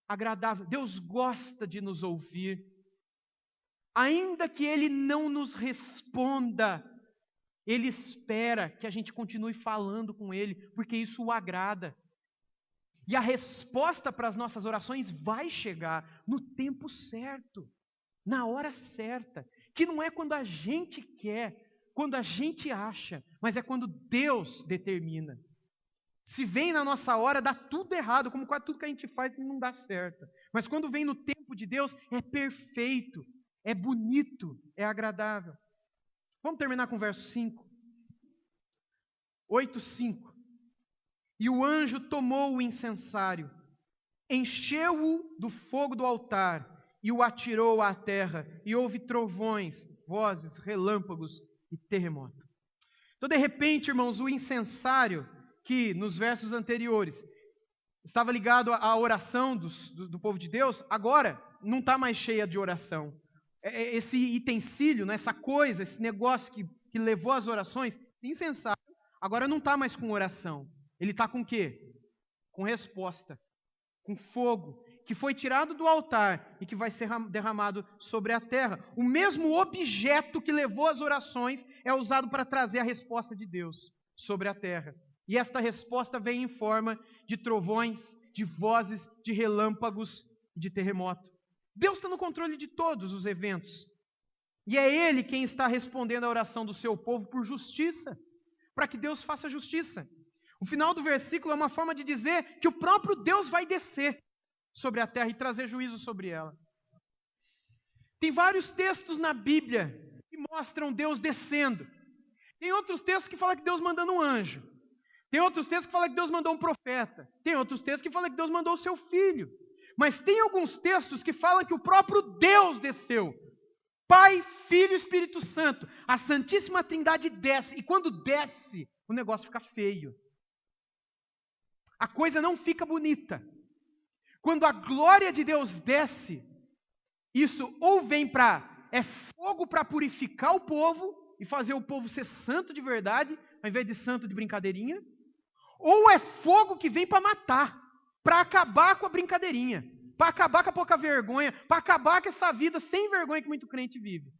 agradável. Deus gosta de nos ouvir. Ainda que Ele não nos responda, Ele espera que a gente continue falando com Ele, porque isso o agrada. E a resposta para as nossas orações vai chegar no tempo certo, na hora certa, que não é quando a gente quer, quando a gente acha, mas é quando Deus determina. Se vem na nossa hora, dá tudo errado, como quase tudo que a gente faz não dá certo. Mas quando vem no tempo de Deus, é perfeito, é bonito, é agradável. Vamos terminar com o verso 5. 8:5. E o anjo tomou o incensário, encheu-o do fogo do altar e o atirou à terra, e houve trovões, vozes, relâmpagos e terremoto. Então, de repente, irmãos, o incensário, que nos versos anteriores estava ligado à oração do povo de Deus, agora não está mais cheia de oração. Esse utensílio, né, essa coisa, esse negócio que levou às orações, incensário, agora não está mais com oração. Ele está com o quê? Com resposta, com fogo, que foi tirado do altar e que vai ser derramado sobre a terra. O mesmo objeto que levou às orações é usado para trazer a resposta de Deus sobre a terra. E esta resposta vem em forma de trovões, de vozes, de relâmpagos e de terremoto. Deus está no controle de todos os eventos. E é Ele quem está respondendo à oração do seu povo por justiça, para que Deus faça justiça. O final do versículo é uma forma de dizer que o próprio Deus vai descer sobre a terra e trazer juízo sobre ela. Tem vários textos na Bíblia que mostram Deus descendo. Tem outros textos que falam que Deus mandando um anjo. Tem outros textos que falam que Deus mandou um profeta. Tem outros textos que falam que Deus mandou o seu filho. Mas tem alguns textos que falam que o próprio Deus desceu. Pai, Filho e Espírito Santo. A Santíssima Trindade desce. E quando desce, o negócio fica feio. A coisa não fica bonita. Quando a glória de Deus desce, isso ou vem é fogo para purificar o povo e fazer o povo ser santo de verdade, ao invés de santo de brincadeirinha, ou é fogo que vem para matar, para acabar com a brincadeirinha, para acabar com a pouca vergonha, para acabar com essa vida sem vergonha que muito crente vive.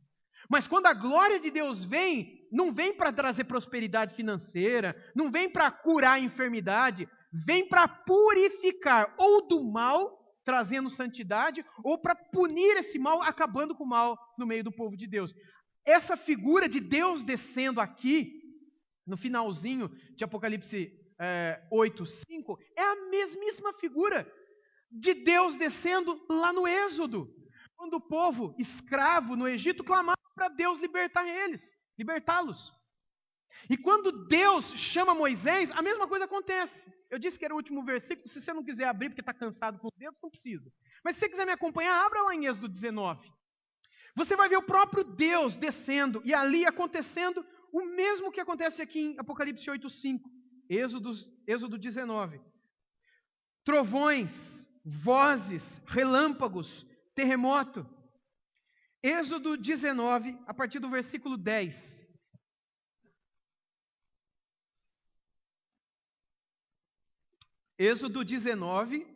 Mas quando a glória de Deus vem, não vem para trazer prosperidade financeira, não vem para curar a enfermidade, vem para purificar ou do mal, trazendo santidade, ou para punir esse mal, acabando com o mal no meio do povo de Deus. Essa figura de Deus descendo aqui, no finalzinho de Apocalipse 8:5, é a mesmíssima figura de Deus descendo lá no Êxodo, quando o povo escravo no Egito clamava para Deus libertá-los. E quando Deus chama Moisés, a mesma coisa acontece. Eu disse que era o último versículo, se você não quiser abrir porque está cansado com os dedos, não precisa. Mas se você quiser me acompanhar, abra lá em Êxodo 19. Você vai ver o próprio Deus descendo e ali acontecendo o mesmo que acontece aqui em Apocalipse 8:5. Êxodo 19. Trovões, vozes, relâmpagos, terremoto. Êxodo 19, a partir do versículo 10. Êxodo 19,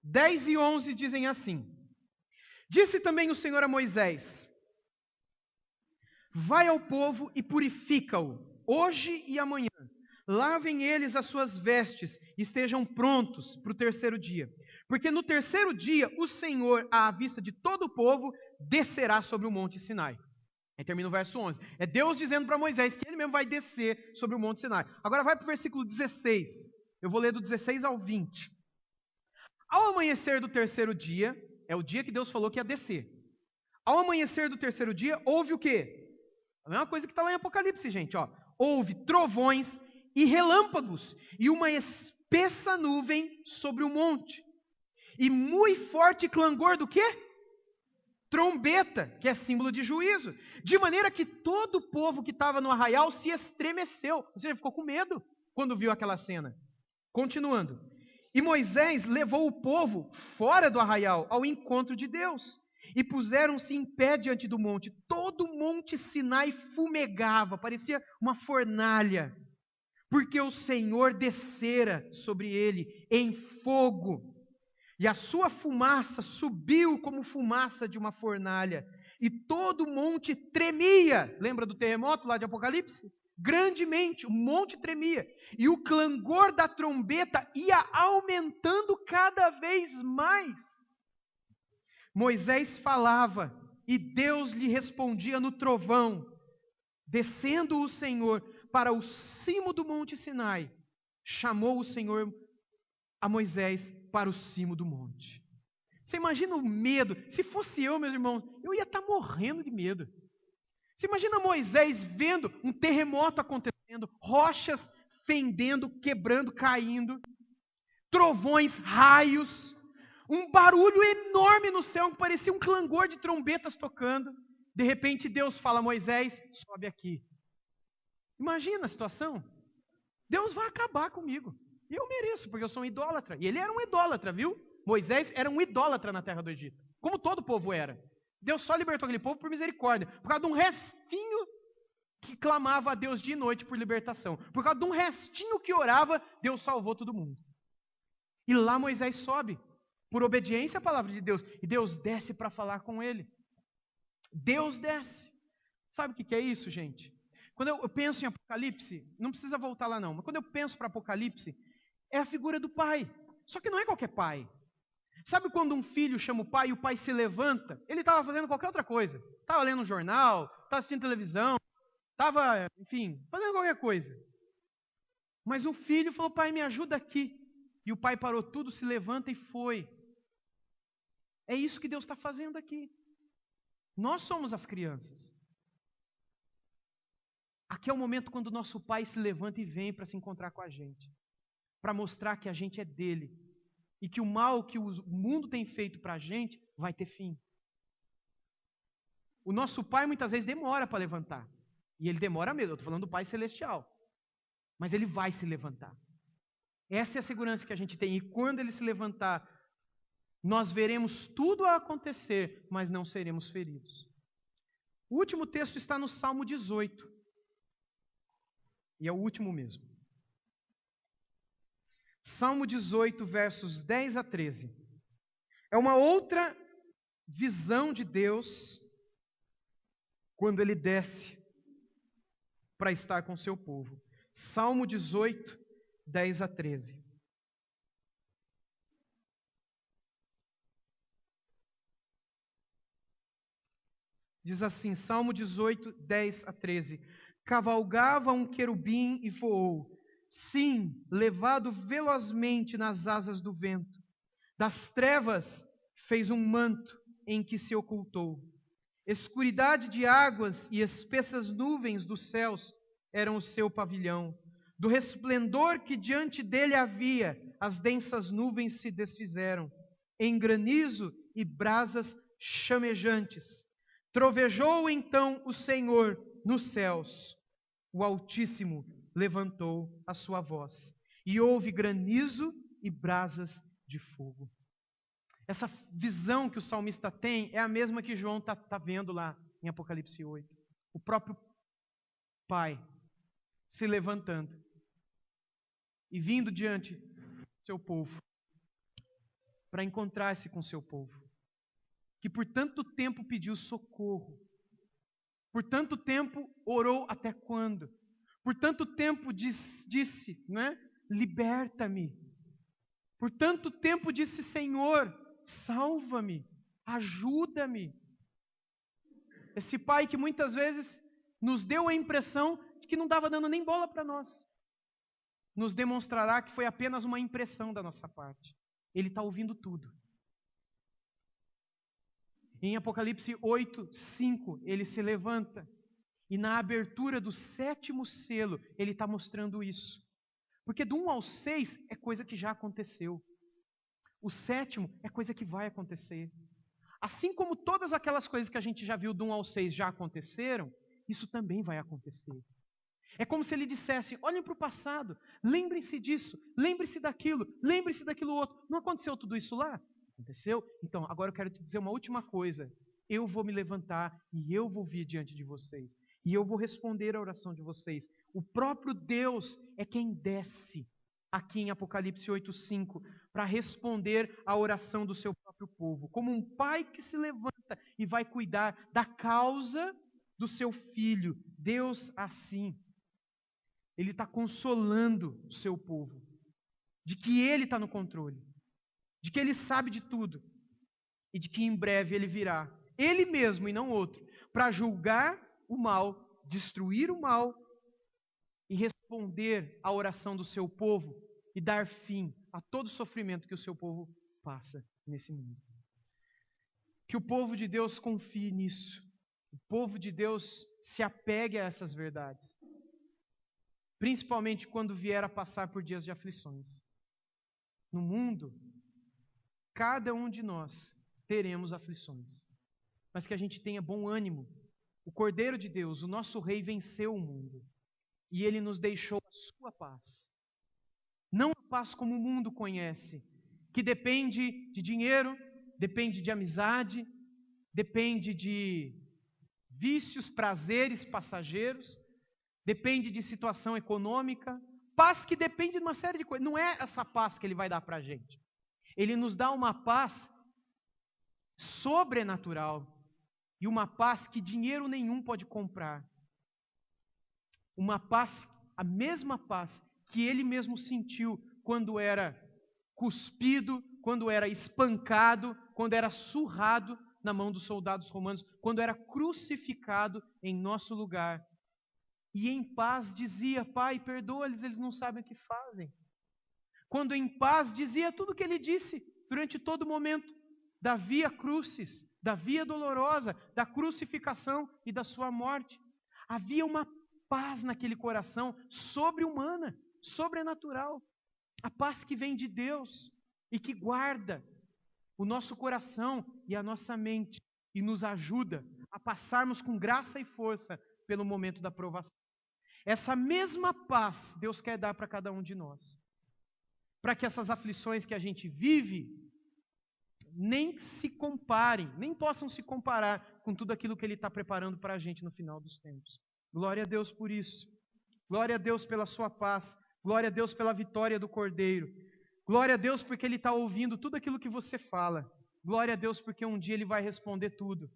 10 e 11 dizem assim: Disse também o Senhor a Moisés: Vai ao povo e purifica-o, hoje e amanhã. Lavem eles as suas vestes e estejam prontos para o terceiro dia. Porque no terceiro dia o Senhor, à vista de todo o povo, descerá sobre o monte Sinai. Aí termina o verso 11. É Deus dizendo para Moisés que ele mesmo vai descer sobre o monte Sinai. Agora vai para o versículo 16. Eu vou ler do 16 ao 20. Ao amanhecer do terceiro dia, é o dia que Deus falou que ia descer. Ao amanhecer do terceiro dia, houve o quê? A mesma coisa que está lá em Apocalipse, gente. Ó. Houve trovões e relâmpagos, e uma espessa nuvem sobre o monte. E muito forte clangor do quê? Trombeta, que é símbolo de juízo. De maneira que todo o povo que estava no arraial se estremeceu. Ou seja, ficou com medo quando viu aquela cena. Continuando. E Moisés levou o povo fora do arraial ao encontro de Deus. E puseram-se em pé diante do monte. Todo o monte Sinai fumegava, parecia uma fornalha. Porque o Senhor descera sobre ele em fogo. E a sua fumaça subiu como fumaça de uma fornalha. E todo o monte tremia. Lembra do terremoto lá de Apocalipse? Grandemente, o monte tremia. E o clangor da trombeta ia aumentando cada vez mais. Moisés falava e Deus lhe respondia no trovão. Descendo o Senhor para o cimo do monte Sinai, chamou o Senhor a Moisés para o cimo do monte. Você imagina o medo? Se fosse eu, meus irmãos, eu ia estar morrendo de medo. Você imagina Moisés vendo um terremoto acontecendo, rochas fendendo, quebrando, caindo, trovões, raios, um barulho enorme no céu, que parecia um clangor de trombetas tocando. De repente Deus fala a Moisés: sobe aqui. Imagina a situação. Deus vai acabar comigo. E eu mereço, porque eu sou um idólatra. E ele era um idólatra, viu? Moisés era um idólatra na terra do Egito. Como todo o povo era. Deus só libertou aquele povo por misericórdia. Por causa de um restinho que clamava a Deus dia e noite por libertação. Por causa de um restinho que orava, Deus salvou todo mundo. E lá Moisés sobe, por obediência à palavra de Deus. E Deus desce para falar com ele. Deus desce. Sabe o que é isso, gente? Quando eu penso em Apocalipse, não precisa voltar lá não, mas quando eu penso para Apocalipse, é a figura do pai. Só que não é qualquer pai. Sabe quando um filho chama o pai e o pai se levanta? Ele estava fazendo qualquer outra coisa. Estava lendo um jornal, estava assistindo televisão, estava, enfim, fazendo qualquer coisa. Mas o filho falou, pai, me ajuda aqui. E o pai parou tudo, se levanta e foi. É isso que Deus está fazendo aqui. Nós somos as crianças. Aqui é o momento quando o nosso pai se levanta e vem para se encontrar com a gente. Para mostrar que a gente é dele. E que o mal que o mundo tem feito para a gente vai ter fim. O nosso pai muitas vezes demora para levantar. E ele demora mesmo, eu estou falando do pai celestial. Mas ele vai se levantar. Essa é a segurança que a gente tem. E quando ele se levantar, nós veremos tudo a acontecer, mas não seremos feridos. O último texto está no Salmo 18. E é o último mesmo. Salmo 18, versos 10 a 13. É uma outra visão de Deus quando ele desce para estar com o seu povo. Salmo 18, 10 a 13. Diz assim, Salmo 18, 10 a 13. Cavalgava um querubim e voou. Sim, levado velozmente nas asas do vento. Das trevas fez um manto em que se ocultou. Escuridade de águas e espessas nuvens dos céus eram o seu pavilhão. Do resplendor que diante dele havia, as densas nuvens se desfizeram, em granizo e brasas chamejantes. Trovejou então o Senhor nos céus. O Altíssimo levantou a sua voz, e houve granizo e brasas de fogo. Essa visão que o salmista tem é a mesma que João está vendo lá em Apocalipse 8. O próprio Pai se levantando e vindo diante do seu povo para encontrar-se com o seu povo, que por tanto tempo pediu socorro, por tanto tempo orou até quando, por tanto tempo disse, não é? Liberta-me, por tanto tempo disse, Senhor, salva-me, ajuda-me. Esse pai que muitas vezes nos deu a impressão de que não estava dando nem bola para nós, nos demonstrará que foi apenas uma impressão da nossa parte. Ele está ouvindo tudo. Em Apocalipse 8, 5, ele se levanta e na abertura do 7º selo, ele está mostrando isso. Porque do 1 ao 6 é coisa que já aconteceu. O 7º é coisa que vai acontecer. Assim como todas aquelas coisas que a gente já viu do 1 ao 6 já aconteceram, isso também vai acontecer. É como se ele dissesse, olhem para o passado, lembrem-se disso, lembrem-se daquilo outro. Não aconteceu tudo isso lá? Aconteceu? Então, agora eu quero te dizer uma última coisa. Eu vou me levantar e eu vou vir diante de vocês. E eu vou responder a oração de vocês. O próprio Deus é quem desce aqui em Apocalipse 8:5 para responder à oração do seu próprio povo. Como um pai que se levanta e vai cuidar da causa do seu filho. Deus assim. Ele está consolando o seu povo. De que Ele está no controle. De que Ele sabe de tudo. E de que em breve Ele virá. Ele mesmo e não outro. Para julgar o mal, destruir o mal e responder à oração do seu povo e dar fim a todo o sofrimento que o seu povo passa nesse mundo. Que o povo de Deus confie nisso. O povo de Deus se apegue a essas verdades. Principalmente quando vier a passar por dias de aflições. No mundo, cada um de nós teremos aflições. Mas que a gente tenha bom ânimo. O Cordeiro de Deus, o nosso Rei, venceu o mundo. E Ele nos deixou a sua paz. Não a paz como o mundo conhece, que depende de dinheiro, depende de amizade, depende de vícios, prazeres passageiros, depende de situação econômica. Paz que depende de uma série de coisas. Não é essa paz que Ele vai dar para a gente. Ele nos dá uma paz sobrenatural e uma paz que dinheiro nenhum pode comprar. uma paz, a mesma paz que ele mesmo sentiu quando era cuspido, quando era espancado, quando era surrado na mão dos soldados romanos, quando era crucificado em nosso lugar. E em paz dizia: Pai, perdoa-lhes, eles não sabem o que fazem. Quando em paz dizia tudo o que ele disse durante todo o momento da via crucis, da via dolorosa, da crucificação e da sua morte. Havia uma paz naquele coração sobre-humana, sobrenatural. A paz que vem de Deus e que guarda o nosso coração e a nossa mente e nos ajuda a passarmos com graça e força pelo momento da provação. Essa mesma paz Deus quer dar para cada um de nós. Para que essas aflições que a gente vive nem se comparem, nem possam se comparar com tudo aquilo que Ele está preparando para a gente no final dos tempos. Glória a Deus por isso. Glória a Deus pela sua paz. Glória a Deus pela vitória do Cordeiro. Glória a Deus porque Ele está ouvindo tudo aquilo que você fala. Glória a Deus porque um dia Ele vai responder tudo.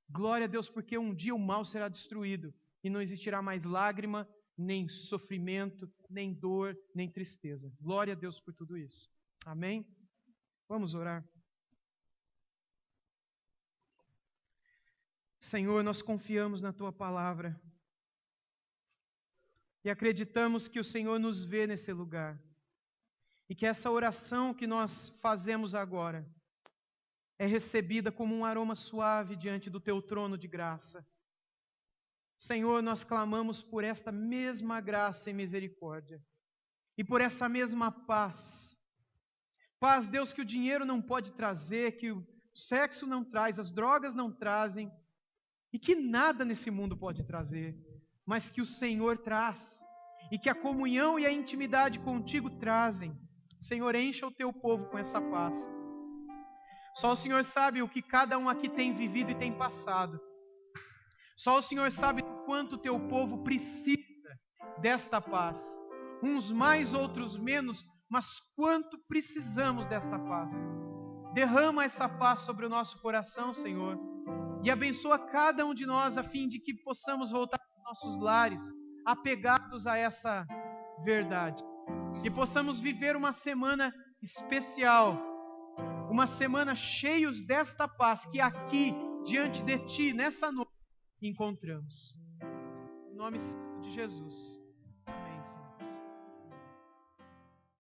Glória a Deus porque um dia o mal será destruído e não existirá mais lágrima, nem sofrimento, nem dor, nem tristeza. Glória a Deus por tudo isso. Amém? Vamos orar. Senhor, nós confiamos na Tua palavra e acreditamos que o Senhor nos vê nesse lugar e que essa oração que nós fazemos agora é recebida como um aroma suave diante do Teu trono de graça. Senhor, nós clamamos por esta mesma graça e misericórdia e por essa mesma paz. Paz, Deus, que o dinheiro não pode trazer, que o sexo não traz, as drogas não trazem e que nada nesse mundo pode trazer, mas que o Senhor traz e que a comunhão e a intimidade contigo trazem. Senhor, encha o Teu povo com essa paz. Só o Senhor sabe o que cada um aqui tem vivido e tem passado. Só o Senhor sabe o quanto o Teu povo precisa desta paz. Uns mais, outros menos, mas quanto precisamos desta paz. Derrama essa paz sobre o nosso coração, Senhor, e abençoa cada um de nós a fim de que possamos voltar aos nossos lares, apegados a essa verdade. Que possamos viver uma semana especial, uma semana cheios desta paz que aqui, diante de Ti, nessa noite, encontramos. Em nome de Jesus.